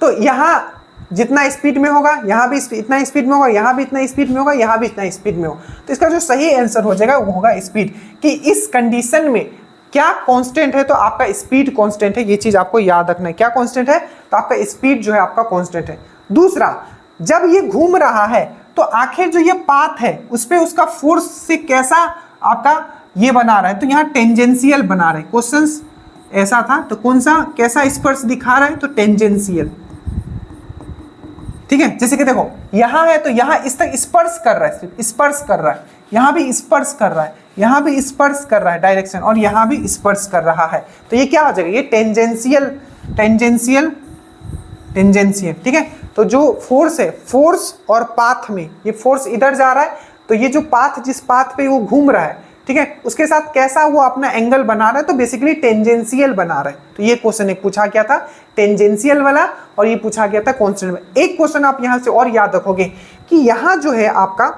तो यहाँ जितना स्पीड में होगा, यहाँ भी इतना स्पीड में होगा, यहाँ भी इतना स्पीड में होगा, यहाँ भी इतना स्पीड में होगा। तो इसका जो सही आंसर हो जाएगा वो होगा स्पीड। कि इस कंडीशन में क्या कांस्टेंट है, तो आपका स्पीड कांस्टेंट है। ये चीज आपको याद रखना है, क्या कांस्टेंट है, तो आपका स्पीड जो है आपका कांस्टेंट है। दूसरा, जब ये घूम रहा है तो आखिर जो ये पाथ है उस पे उसका फोर्स से कैसा आपका ये बना रहा है, तो यहाँ टेंजेंशियल बना रहे हैं। क्वेश्चंस ऐसा था, तो कौन सा कैसा स्पर्श दिखा रहा है, तो टेंजेंशियल, ठीक है। जैसे कि देखो यहाँ है तो यहाँ इस तक स्पर्श कर रहा है, सिर्फ स्पर्श कर रहा है, यहाँ भी स्पर्श कर रहा है, यहाँ भी स्पर्श कर रहा है डायरेक्शन, और यहाँ भी स्पर्श कर रहा है, तो ये क्या हो जाएगा, ये टेंजेंशियल टेंजेंशियल टेंजेंशियल। ठीक है, तो जो फोर्स है, फोर्स और पाथ में, ये फोर्स इधर जा रहा है तो ये जो पाथ, जिस पाथ पे वो घूम रहा है, ठीक है, उसके साथ कैसा वो अपना एंगल बना रहा है, तो बेसिकली टेंजेंशियल बना रहा है। तो ये क्वेश्चन एक पूछा गया था टेंजेंशियल वाला, और ये पूछा गया था कांस्टेंट में। एक क्वेश्चन आप यहां से और याद रखोगे कि यहां जो है आपका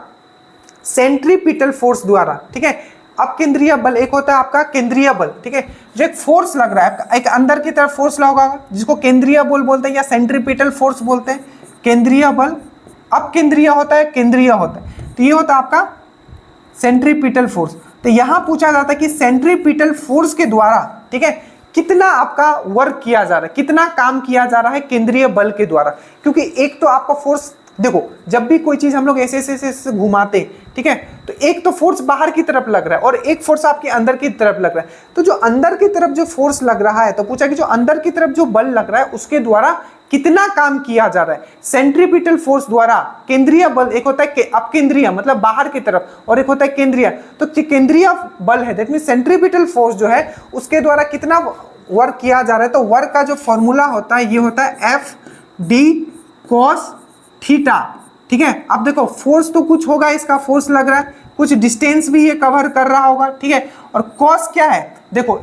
सेंट्रीपिटल फोर्स द्वारा, ठीक है, अब केंद्रीय बल एक होता है आपका केंद्रीय बल, ठीक है, जो एक फोर्स लग रहा है, एक अंदर की तरफ फोर्स लगा होगा जिसको केंद्रीय बल बोलते हैं या सेंट्रीपिटल फोर्स बोलते हैं, केंद्रीय बल। अब केंद्रीय होता है, केंद्रीय होता है, तो ये होता है आपका सेंट्रीपिटल फोर्स। तो यहां पूछा जाता है कि सेंट्रीपिटल फोर्स के द्वारा, ठीक है, कितना आपका वर्क किया जा रहा है, कितना काम किया जा रहा है केंद्रीय बल के द्वारा। क्योंकि एक तो आपका फोर्स, देखो जब भी कोई चीज हम लोग ऐसे ऐसे ऐसे घुमाते, ठीक है, तो एक तो फोर्स बाहर की तरफ लग रहा है और एक फोर्स आपके अंदर की तरफ लग रहा है। तो जो अंदर की तरफ जो फोर्स लग रहा है, तो पूछा कि जो अंदर की तरफ जो बल लग रहा है उसके द्वारा कितना काम किया जा रहा है सेंट्रीपिटल फोर्स द्वारा। केंद्रीय बल एक होता है अपकेंद्रीय मतलब बाहर की तरफ, और एक होता है केंद्रीय। तो केंद्रीय बल है, दैट मींस सेंट्रीपिटल फोर्स जो है उसके द्वारा कितना वर्क किया जा रहा है। तो वर्क का जो फॉर्मूला होता है ये होता है एफ डी कॉस थीटा। ठीक है, अब देखो फोर्स तो कुछ होगा, इसका फोर्स लग रहा है, कुछ डिस्टेंस भी ये कवर कर रहा होगा, ठीक है, और कॉस क्या है, देखो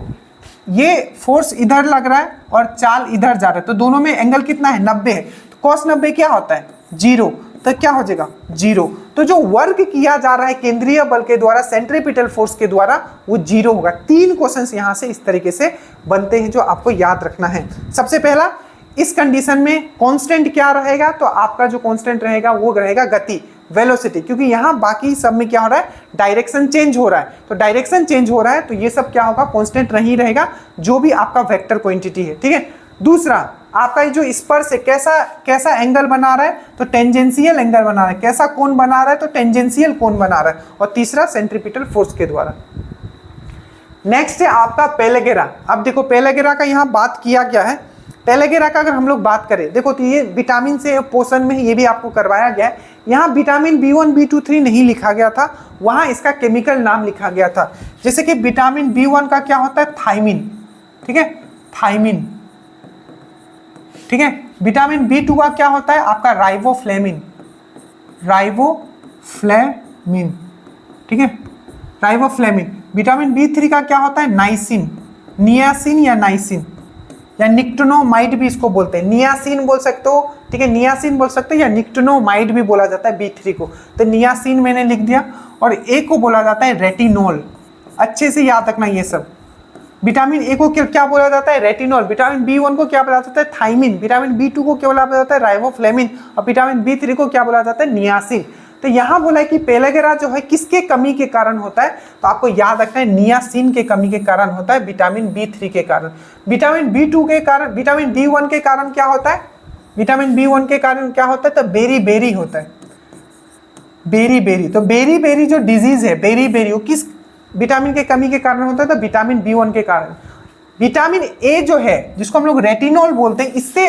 ये फोर्स इधर लग रहा है और चाल इधर जा रहा है, तो दोनों में एंगल कितना है, 90 है। तो कॉस 90 क्या होता है, 0, तो क्या हो जाएगा 0। तो जो वर्क किया जा रहा है केंद्रीय बल के द्वारा सेंट्रीपिटल फोर्स के द्वारा वो 0 होगा। 3 क्वेश्चंस यहां से इस तरीके से बनते हैं जो आपको याद रखना है। सबसे पहला, इस कंडीशन में कांस्टेंट क्या रहेगा, तो आपका जो कांस्टेंट रहेगा वो रहेगा गति, वेलोसिटी, क्योंकि यहाँ बाकी सब में क्या हो रहा है, डायरेक्शन चेंज हो रहा है। तो डायरेक्शन चेंज हो रहा है तो ये सब क्या होगा, कांस्टेंट नहीं रहेगा, जो भी आपका वेक्टर क्वांटिटी है। ठीक है, दूसरा आपका ये जो स्पर्श है कैसा एंगल बना रहा है, तो टेंजेंशियल एंगल बना रहा है। कैसा कोण बना रहा है, तो टेंजेंशियल कोण बना रहा है। और तीसरा सेंट्रीपिटल फोर्स के द्वारा। नेक्स्ट है आपका पेलेगेरा। अब देखो पेलेगेरा का यहाँ बात किया गया है। पेलेगेरा का अगर हम लोग बात करें, देखो तो ये विटामिन से पोषण में ये भी आपको करवाया गया है। यहाँ विटामिन B1 B2 3 नहीं लिखा गया था, वहाँ इसका केमिकल नाम लिखा गया था। जैसे कि विटामिन B1 का क्या होता है, थायमिन, ठीक है, थायमिन, ठीक है। विटामिन B2 का क्या होता है आपका राइबोफ्लेविन, राइबोफ्लेविन, ठीक है, राइबोफ्लेविन। विटामिन B3 का क्या होता है, नाइसिन, नियासिन या नाइसिन या निक्टिनोमाइड भी इसको बोलते हैं, नियासिन बोल सकते हो, ठीक है, नियासिन बोल सकते हैं या निक्टिनोमाइड भी बोला जाता है B3 को। तो नियासिन मैंने लिख दिया। और ए को बोला जाता है रेटिनॉल, अच्छे से याद रखना ये सब। विटामिन ए को क्या बोला जाता है, रेटिनॉल। विटामिन B1 को क्या बोला जाता है, थायमिन। विटामिन B2 को क्या बोला जाता है, राइबोफ्लेविन। और विटामिन B3 को क्या बोला जाता है, नियासिन। तो यहाँ बोला है कि पेलेगेरा जो है किसके कमी के कारण होता है, तो आपको याद रखना है नियासिन के कमी के कारण होता है, विटामिन B3 के कारण। विटामिन B2 के कारण, विटामिन B1 के कारण क्या होता है, विटामिन B1 के कारण क्या होता है, तो बेरी होता है, बेरी। तो बेरी जो डिजीज है, बेरी वो किस विटामिन के कमी के कारण होता है, तो विटामिन B1 के कारण। विटामिन ए जो है जिसको हम लोग रेटिनॉल बोलते हैं, इससे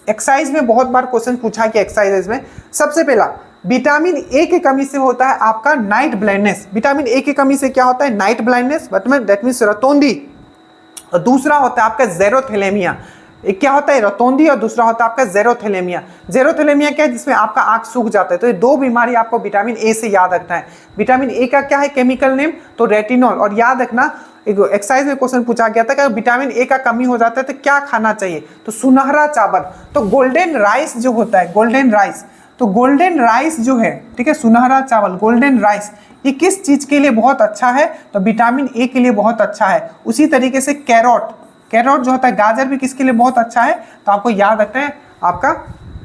एक्सरसाइज में बहुत बार क्वेश्चन पूछा कि एक्सरसाइज में सबसे पहला विटामिन ए की कमी से होता है आपका नाइट ब्लाइंडनेस। विटामिन ए की कमी से क्या होता है, नाइट ब्लाइंडनेस, दैट मींस रतौंधी। और दूसरा होता है आपका जेरोथेलेमिया। एक क्या होता है, रतौंधी, और दूसरा होता है आपका जेरोथेलेमिया। जेरोथेलेमिया क्या है, जिसमें आपका आंख सूख जाता है। तो ये 2 बीमारी आपको विटामिन ए से याद रखना है। विटामिन ए का क्या है केमिकल नेम, तो रेटिनॉल। और याद रखना एक एक्सरसाइज में क्वेश्चन पूछा गया था कि विटामिन ए का कमी हो जाता है तो क्या खाना चाहिए, तो सुनहरा चावल। तो गोल्डन राइस जो होता है, गोल्डन राइस, तो गोल्डन राइस जो है, ठीक है, सुनहरा चावल, गोल्डन राइस, ये किस चीज के लिए बहुत अच्छा है, तो विटामिन ए के लिए बहुत अच्छा है। उसी तरीके से कैरोट जो होता है, गाजर भी किसके लिए बहुत अच्छा है, तो आपको याद रखना है आपका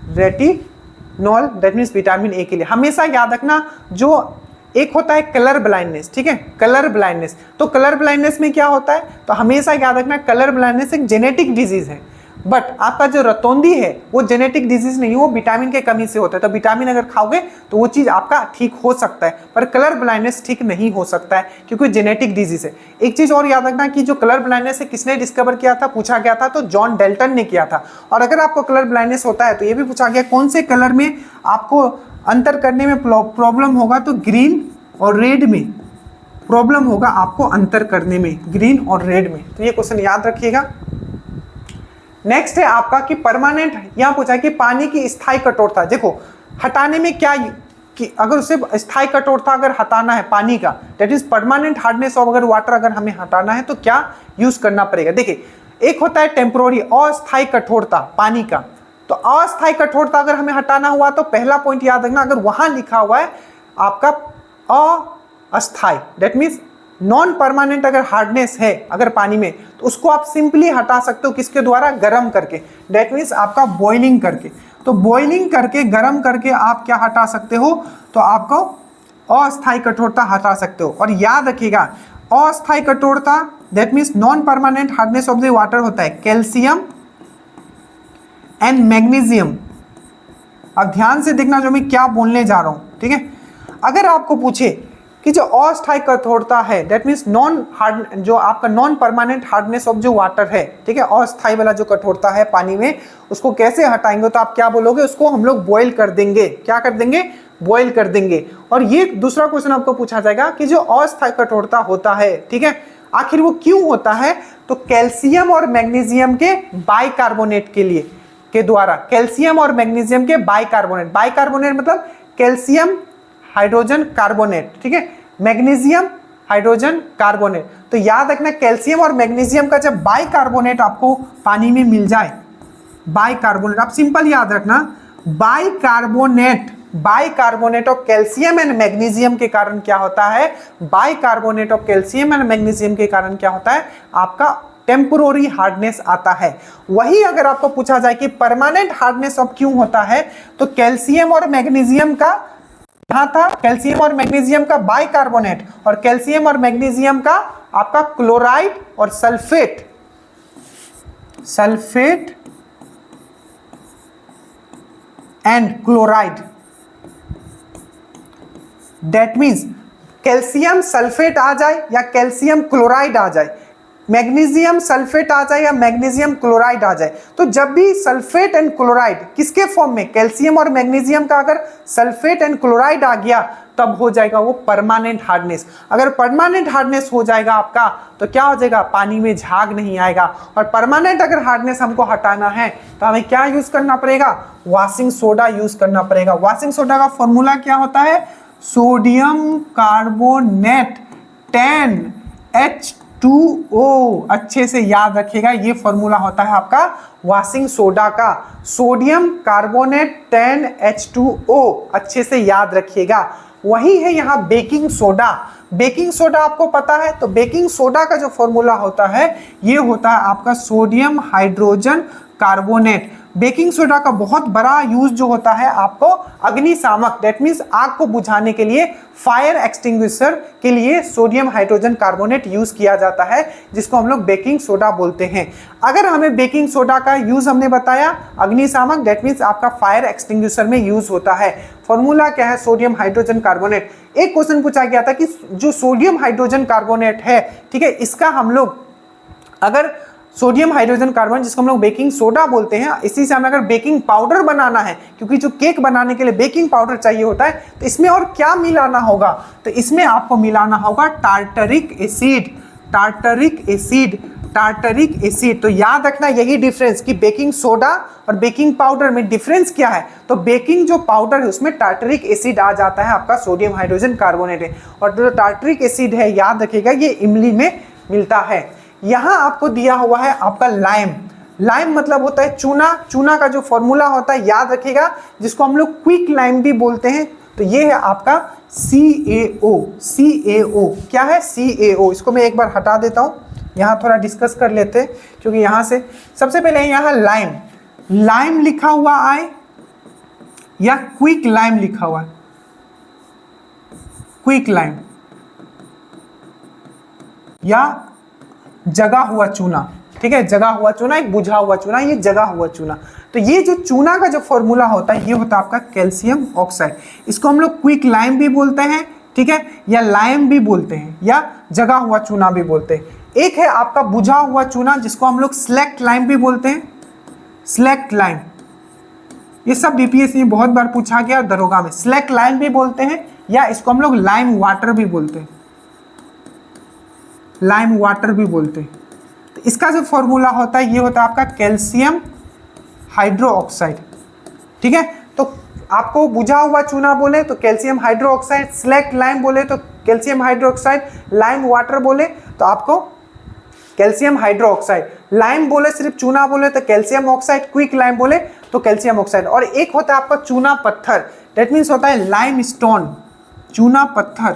retinol, that means vitamin A के लिए। हमेशा याद रखना, जो एक होता है कलर ब्लाइंडनेस, ठीक है, कलर ब्लाइंडनेस। तो कलर ब्लाइंडनेस में क्या होता है, तो हमेशा याद रखना कलर ब्लाइंडनेस एक जेनेटिक डिजीज है। बट आपका जो रतौंधी है वो जेनेटिक डिजीज नहीं, वो विटामिन के कमी से होता है। तो विटामिन अगर खाओगे तो वो चीज़ आपका ठीक हो सकता है, पर कलर ब्लाइंडनेस ठीक नहीं हो सकता है क्योंकि जेनेटिक डिजीज है। एक चीज़ और याद रखना कि जो कलर ब्लाइंडनेस है किसने डिस्कवर किया था, पूछा गया था, तो जॉन डेल्टन ने किया था। और अगर आपको कलर ब्लाइंडनेस होता है तो ये भी पूछा गया कौन से कलर में आपको अंतर करने में प्रॉब्लम होगा, तो ग्रीन और रेड में प्रॉब्लम होगा आपको अंतर करने में, ग्रीन और रेड में। तो ये क्वेश्चन याद रखिएगा। नेक्स्ट है आपका कि परमानेंट, यहां पूछा है कि पानी की स्थायी कठोरता, देखो हटाने में क्या कि अगर उसे स्थायी कठोरता अगर हटाना है पानी का, that is permanent hardness of अगर वाटर अगर हमें हटाना है तो क्या यूज करना पड़ेगा। देखिए एक होता है टेम्पोररी अस्थायी कठोरता पानी का, तो अस्थायी कठोरता अगर हमें हटाना हुआ तो पहला पॉइंट याद रखना, अगर वहां लिखा हुआ है आपका अस्थायी, दैट मीन्स नॉन परमानेंट अगर हार्डनेस है अगर पानी में तो उसको आप सिंपली हटा सकते हो किसके द्वारा, गर्म करके, दैट मीन्स आपका बॉइलिंग करके। तो बॉइलिंग करके गर्म करके आप क्या हटा सकते हो, तो आपको अस्थायी कठोरता हटा सकते हो। और याद रखिएगा अस्थायी कठोरता that means non permanent hardness of the water होता है कैल्शियम एंड मैग्नीशियम। अब ध्यान से देखना जो मैं क्या बोलने जा रहा हूं, ठीक है। अगर आपको पूछे कि जो अस्थायी कठोरता है दैट मीन्स नॉन हार्ड, जो आपका नॉन परमानेंट हार्डनेस ऑफ जो वाटर है, ठीक है, अस्थायी वाला जो कठोरता है पानी में, उसको कैसे हटाएंगे, तो आप क्या बोलोगे, उसको हम लोग बॉईल कर देंगे। क्या कर देंगे, बॉईल कर देंगे। और ये दूसरा क्वेश्चन आपको पूछा जाएगा कि जो अस्थायी कठोरता होता है, ठीक है, आखिर वो क्यों होता है, तो कैल्शियम और मैग्नीशियम के बाइकार्बोनेट के लिए के द्वारा, कैल्शियम और मैग्नीशियम के बाइकार्बोनेट, बाइकार्बोनेट मतलब कैल्शियम हाइड्रोजन कार्बोनेट, ठीक है, मैग्नीशियम हाइड्रोजन कार्बोनेट। तो याद रखना कैल्शियम और मैग्नीशियम का जब बाइकार्बोनेट आपको पानी में मिल जाए, बाइकार्बोनेट आप सिंपल याद रखना, bicarbonate, bicarbonate of calcium and magnesium के कारण क्या होता है, bicarbonate of calcium and magnesium के कारण क्या होता है, आपका टेम्पोररी हार्डनेस आता है। वही अगर आपको पूछा जाए कि परमानेंट हार्डनेस अब क्यों होता है, तो कैल्शियम और मैग्नीशियम का यहां था, कैल्शियम और मैग्नीशियम का बाइकार्बोनेट और कैल्शियम और मैग्नीशियम का आपका क्लोराइड और sulphate, sulphate and chloride, that means calcium sulphate आ जाए या कैल्शियम क्लोराइड आ जाए, मैग्नीशियम सल्फेट आ जाए या मैग्नीशियम क्लोराइड आ जाए, तो जब भी सल्फेट एंड क्लोराइड किसके फॉर्म में, कैल्शियम और मैग्नीशियम का अगर सल्फेट एंड क्लोराइड आ गया तब हो जाएगा वो परमानेंट हार्डनेस। अगर परमानेंट हार्डनेस हो जाएगा आपका तो क्या हो जाएगा, पानी में झाग नहीं आएगा। और परमानेंट अगर हार्डनेस हमको हटाना है तो हमें क्या यूज करना पड़ेगा, वॉशिंग सोडा यूज करना पड़ेगा। वॉशिंग सोडा का फॉर्मूला क्या होता है, सोडियम कार्बोनेट 10H2O, अच्छे से याद रखिएगा, ये फॉर्मूला होता है आपका वॉशिंग सोडा का, सोडियम कार्बोनेट 10H2O, अच्छे से याद रखिएगा। वही है यहाँ बेकिंग सोडा। बेकिंग सोडा आपको पता है, तो बेकिंग सोडा का जो फॉर्मूला होता है ये होता है आपका sodium hydrogen carbonate. Baking soda का बहुत बड़ा यूज जो होता है आपको अग्निशामक, दैट मीन्स आग को बुझाने के लिए, फायर एक्सटिंग्विशर के लिए सोडियम हाइड्रोजन कार्बोनेट यूज किया जाता है, जिसको हम लोग बेकिंग सोडा बोलते हैं। अगर हमें बेकिंग सोडा का यूज हमने बताया अग्निशामक, दैट मीन्स आपका फायर एक्सटिंग्विशर में यूज होता है। फॉर्मूला क्या है, सोडियम हाइड्रोजन कार्बोनेट। एक क्वेश्चन पूछा गया था कि जो सोडियम हाइड्रोजन कार्बोनेट है, ठीक है, इसका हम लोग अगर सोडियम हाइड्रोजन कार्बन जिसको हम लोग बेकिंग सोडा बोलते हैं, इसी से हमें अगर बेकिंग पाउडर बनाना है, क्योंकि जो केक बनाने के लिए बेकिंग पाउडर चाहिए होता है, तो इसमें और क्या मिलाना होगा, तो इसमें आपको मिलाना होगा tartaric acid, tartaric acid, tartaric acid. तो याद रखना यही डिफरेंस कि बेकिंग सोडा और बेकिंग पाउडर में डिफरेंस क्या है, तो बेकिंग जो पाउडर है उसमें टार्टरिक एसिड आ जाता है, आपका सोडियम हाइड्रोजन कार्बोनेट है। और जो टार्टरिक एसिड है याद रखिएगा ये इमली में मिलता है। यहां आपको दिया हुआ है आपका लाइम। लाइम मतलब होता है चूना। चूना का जो फॉर्मूला होता है याद रखिएगा, जिसको हम लोग क्विक लाइम भी बोलते हैं, तो ये है आपका CaO। CaO क्या है, CaO। इसको मैं एक बार हटा देता हूं, यहां थोड़ा डिस्कस कर लेते हैं, क्योंकि यहां से सबसे पहले यहां लाइम, लाइम लिखा हुआ आए या क्विक लाइम लिखा हुआ है, क्विक लाइम या जगा हुआ चूना, ठीक ठीक है, जगा हुआ चूना, एक बुझा हुआ चूना, ये जगा हुआ चूना। तो ये जो चूना का जो फॉर्मूला होता है ये होता है आपका कैल्शियम ऑक्साइड। इसको हम लोग क्विक लाइम भी बोलते हैं, ठीक है, या लाइम भी बोलते हैं, या जगा हुआ चूना भी बोलते हैं। एक है आपका बुझा हुआ चूना जिसको हम लोग स्लैक्ट लाइम भी बोलते हैं, स्लैक्ट लाइम। ये सब बीपीएससी में बहुत बार पूछा गया, दरोगा में स्लैक्ट लाइम भी बोलते हैं, या इसको हम लोग लाइम वाटर भी बोलते हैं, लाइम वाटर भी बोलते हैं। तो इसका जो फॉर्मूला होता है ये होता है आपका कैल्शियम हाइड्रोक्साइड, ठीक है। तो आपको बुझा हुआ चूना बोले तो कैल्शियम हाइड्रोक्साइड, स्लैक्ट लाइम बोले तो कैल्शियम हाइड्रोक्साइड, लाइम वाटर बोले तो आपको कैल्शियम हाइड्रोक्साइड, लाइम बोले सिर्फ चूना बोले तो कैल्शियम ऑक्साइड, क्विक लाइम बोले तो कैल्शियम ऑक्साइड। और एक होता है आपका चूना पत्थर, दैट मीन्स होता है लाइम स्टोन, चूना पत्थर।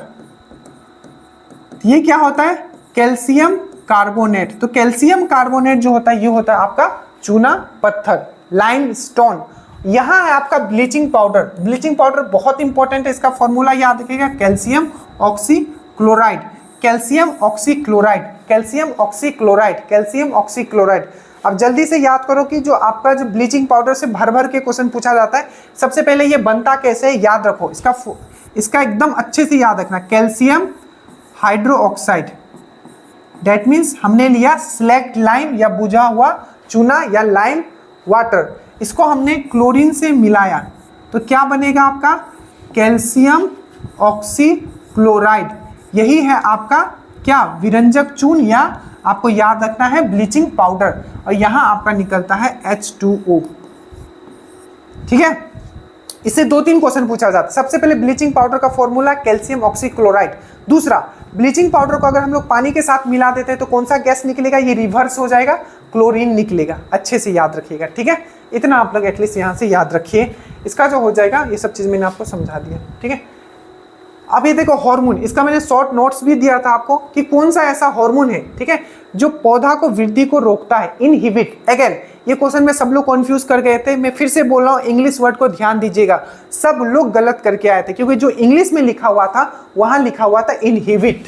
ये क्या होता है? Calcium carbonate. तो कैल्शियम कार्बोनेट जो होता है ये होता है आपका चूना पत्थर, लाइम स्टोन। यहाँ है आपका ब्लीचिंग पाउडर। ब्लीचिंग पाउडर बहुत इंपॉर्टेंट है, इसका फॉर्मूला याद रखिएगा, calcium oxychloride, calcium oxychloride, calcium oxychloride, calcium oxychloride. अब जल्दी से याद करो कि जो आपका जो ब्लीचिंग पाउडर से भर भर के क्वेश्चन पूछा जाता है, सबसे पहले ये बनता कैसे है याद रखो, इसका एकदम अच्छे से याद रखना। कैल्शियम हाइड्रोक्साइड, दैट मीन्स हमने लिया स्लैक्ट लाइम या बुझा हुआ चूना या लाइम वाटर, इसको हमने क्लोरीन से मिलाया तो क्या बनेगा आपका? Calcium oxychloride. यही है आपका क्या? विरंजक चून, या आपको याद रखना है ब्लीचिंग पाउडर। और यहां आपका निकलता है H2O, ठीक है। इससे 2-3 क्वेश्चन पूछा जाता है। सबसे पहले ब्लीचिंग पाउडर का फॉर्मूला कैल्शियम ऑक्सीक्लोराइड। दूसरा, ब्लीचिंग पाउडर को अगर हम लोग पानी के साथ मिला देते हैं तो कौन सा गैस निकलेगा? ये रिवर्स हो जाएगा, क्लोरीन निकलेगा। अच्छे से याद रखिएगा, ठीक है। इतना आप लोग एटलीस्ट यहाँ से याद रखिए, इसका जो हो जाएगा ये सब चीज़ मैंने आपको समझा दिया, ठीक है। अब ये देखो हार्मोन, इसका मैंने शॉर्ट नोट्स भी दिया था आपको कि कौन सा ऐसा हार्मोन है, ठीक है, जो पौधा को वृद्धि को रोकता है, इनहिबिट। अगेन ये क्वेश्चन में सब लोग कंफ्यूज कर गए थे, मैं फिर से बोल रहा हूँ, इंग्लिश वर्ड को ध्यान दीजिएगा। सब लोग गलत करके आए थे क्योंकि जो इंग्लिश में लिखा हुआ था वहां लिखा हुआ था इनहिबिट,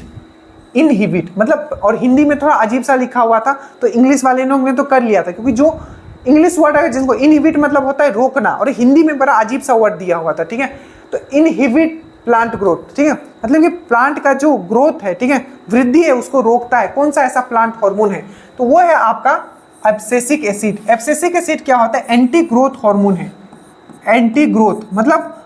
इनहिबिट मतलब, और हिंदी में थोड़ा अजीब सा लिखा हुआ था, तो इंग्लिश वाले लोग ने तो कर लिया था क्योंकि जो इंग्लिश वर्ड है जिनको इनहिबिट मतलब होता है रोकना, और हिंदी में बड़ा अजीब सा वर्ड दिया हुआ था, ठीक है। तो इनहिबिट प्लांट ग्रोथ, ठीक है, मतलब कि प्लांट का जो ग्रोथ है, ठीक है, वृद्धि है, उसको रोकता है। कौन सा ऐसा प्लांट हार्मोन है? तो वो है आपका एब्सिसिक एसिड। एब्सिसिक एसिड क्या होता है? एंटी ग्रोथ हार्मोन है। एंटी ग्रोथ मतलब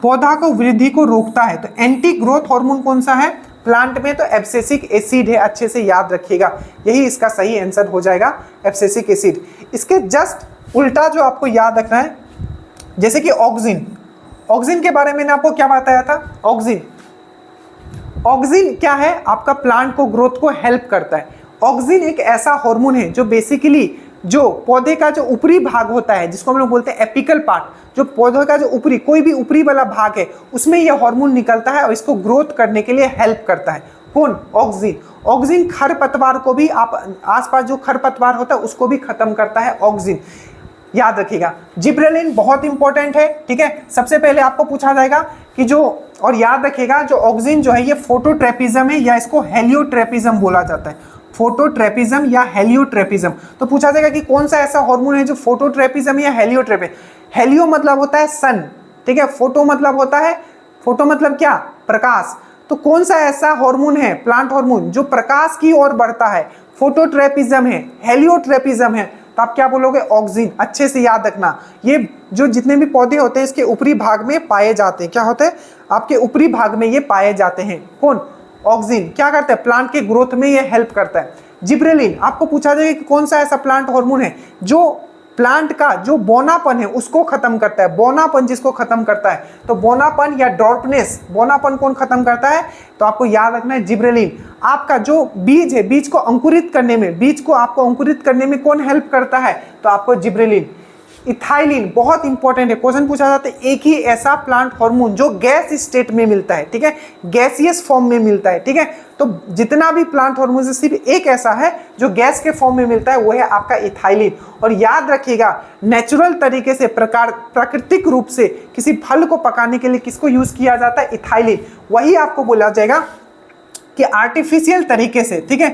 पौधा को वृद्धि को रोकता है। तो एंटी ग्रोथ हार्मोन कौन सा है प्लांट में? तो एब्सिसिक एसिड है। अच्छे से याद रखिएगा, यही इसका सही आंसर हो जाएगा, एब्सिसिक एसिड। इसके जस्ट उल्टा जो आपको याद रखना है, जैसे कि ऑक्सिन। ऑक्सिन के बारे में मैंने आपको क्या बताया था? ऑक्सिन, ऑक्सिन क्या है? आपका प्लांट को ग्रोथ को हेल्प करता है। ऑक्सिन एक ऐसा हार्मोन है जो बेसिकली जो पौधे का जो ऊपरी भाग होता है, जिसको हम लोग बोलते हैं एपिकल पार्ट, जो पौधे का जो ऊपरी कोई भी ऊपरी वाला भाग है उसमें यह हार्मोन निकलता है और इसको ग्रोथ करने के लिए हेल्प करता है। कौन? ऑक्सिन। ऑक्सिन खरपतवार को भी, आप आसपास जो खरपतवार होता है उसको भी खत्म करता है ऑक्सिन, याद रखिएगा। जिब्रेलिन बहुत इंपॉर्टेंट है, ठीक है। सबसे पहले आपको पूछा जाएगा कि जो, और याद रखिएगा जो ऑक्सिन जो है ये फोटोट्रेपिज्म है या इसको हेलियोट्रेपिज्म बोला जाता है। फोटोट्रेपिज्म या हेलियोट्रेपिज्म। तो पूछा जाएगा कि कौन सा ऐसा हार्मोन है जो फोटोट्रेपिज्म या हेलियोट्रेपिज्म। हेलियो मतलब होता है सन, ठीक है, फोटो मतलब होता है, फोटो मतलब क्या? प्रकाश। तो कौन सा ऐसा हार्मोन है, प्लांट हार्मोन, जो प्रकाश की ओर बढ़ता है? फोटोट्रेपिज्म है, हेलियोट्रेपिज्म है। तो आप क्या बोलोगे? ऑक्सिन। अच्छे से याद रखना, ये जो जितने भी पौधे होते हैं इसके ऊपरी भाग में पाए जाते हैं। क्या होते हैं? आपके ऊपरी भाग में ये पाए जाते हैं। कौन? ऑक्सिन। क्या करता है? प्लांट के ग्रोथ में ये हेल्प करता है। जिब्रेलिन, आपको पूछा जाएगा कि कौन सा ऐसा प्लांट हार्मोन है जो प्लांट का जो बोनापन है उसको खत्म करता है। बोनापन जिसको खत्म करता है, तो बोनापन या डॉर्पनेस, बोनापन कौन खत्म करता है? तो आपको याद रखना है जिब्रेलिन। आपका जो बीज है, बीज को अंकुरित करने में, बीज को आपको अंकुरित करने में कौन हेल्प करता है? तो आपको जिब्रेलिन। इथाइलिन बहुत इंपॉर्टेंट है, क्वेश्चन पूछा जाता है, एक ही ऐसा प्लांट हार्मोन जो गैस स्टेट में मिलता है, ठीक है, गैसियस फॉर्म में मिलता है, ठीक है। तो जितना भी प्लांट हार्मोन है सिर्फ एक ऐसा है जो गैस के फॉर्म में मिलता है, वो है आपका इथाइलिन। और याद रखिएगा, नेचुरल तरीके से, प्राकृतिक रूप से किसी फल को पकाने के लिए किसको यूज किया जाता है? इथाइलिन। वही आपको बोला जाएगा कि आर्टिफिशियल तरीके से, ठीक है,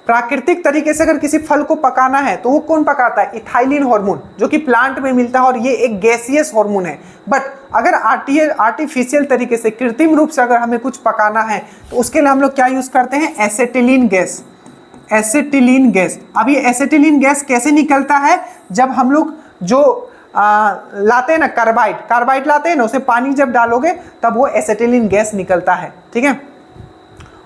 प्राकृतिक तरीके से अगर किसी फल को पकाना है तो वो कौन पकाता है? इथाइलिन हार्मोन, जो कि प्लांट में मिलता है और ये एक गैसियस हार्मोन है। बट अगर आर्टिफिशियल तरीके से, कृत्रिम रूप से अगर हमें कुछ पकाना है तो उसके लिए हम लोग क्या यूज करते हैं? Acetylene gas. Acetylene gas. अब ये एसिटिलीन गैस कैसे निकलता है? जब हम लोग जो लाते हैं ना कार्बाइड लाते हैं ना, उसे पानी जब डालोगे तब वो एसिटिलीन गैस निकलता है, ठीक है।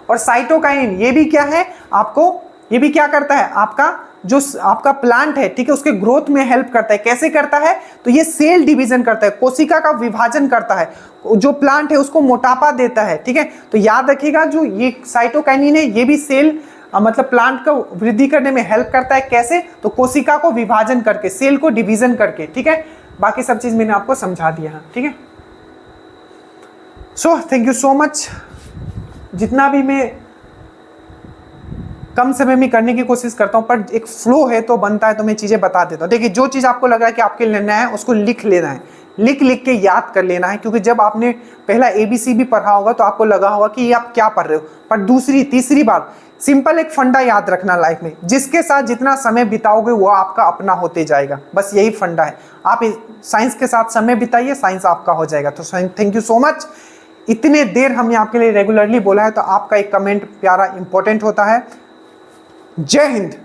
और साइटोकाइनिन ये भी क्या है आपको, ये भी क्या करता है? आपका प्लांट है, ठीक है, उसके ग्रोथ में हेल्प करता है। कैसे करता है? तो ये सेल डिवीजन करता है, कोशिका का विभाजन करता है, जो प्लांट है उसको मोटापा देता है, ठीक है। तो याद रखिएगा, जो ये साइटोकाइनिन है ये भी सेल मतलब प्लांट को वृद्धि करने में हेल्प करता है। कैसे? तो कोशिका को विभाजन करके, सेल को डिवीजन करके, ठीक है। बाकी सब चीज मैंने आपको समझा दिया है, ठीक है। So thank you so much. जितना भी मैं कम समय में करने की कोशिश करता हूं, पर एक फ्लो है तो बनता है, तो मैं चीजें बता देता हूं। देखिए, जो चीज आपको लग रहा है कि आपके लिए लेना है उसको लिख लेना है, लिख के याद कर लेना है। क्योंकि जब आपने पहला ABC भी पढ़ा होगा तो आपको लगा होगा कि ये आप क्या पढ़ रहे हो, पर दूसरी तीसरी बार सिंपल एक फंडा याद रखना लाइफ में, जिसके साथ जितना समय बिताओगे वो आपका अपना होते जाएगा। बस यही फंडा है। आप साइंस के साथ समय बिताइए, साइंस आपका हो जाएगा। तो थैंक यू सो मच। इतने देर हमने आपके लिए रेगुलरली बोला है, तो आपका एक कमेंट प्यारा इंपॉर्टेंट होता है। जय हिंद।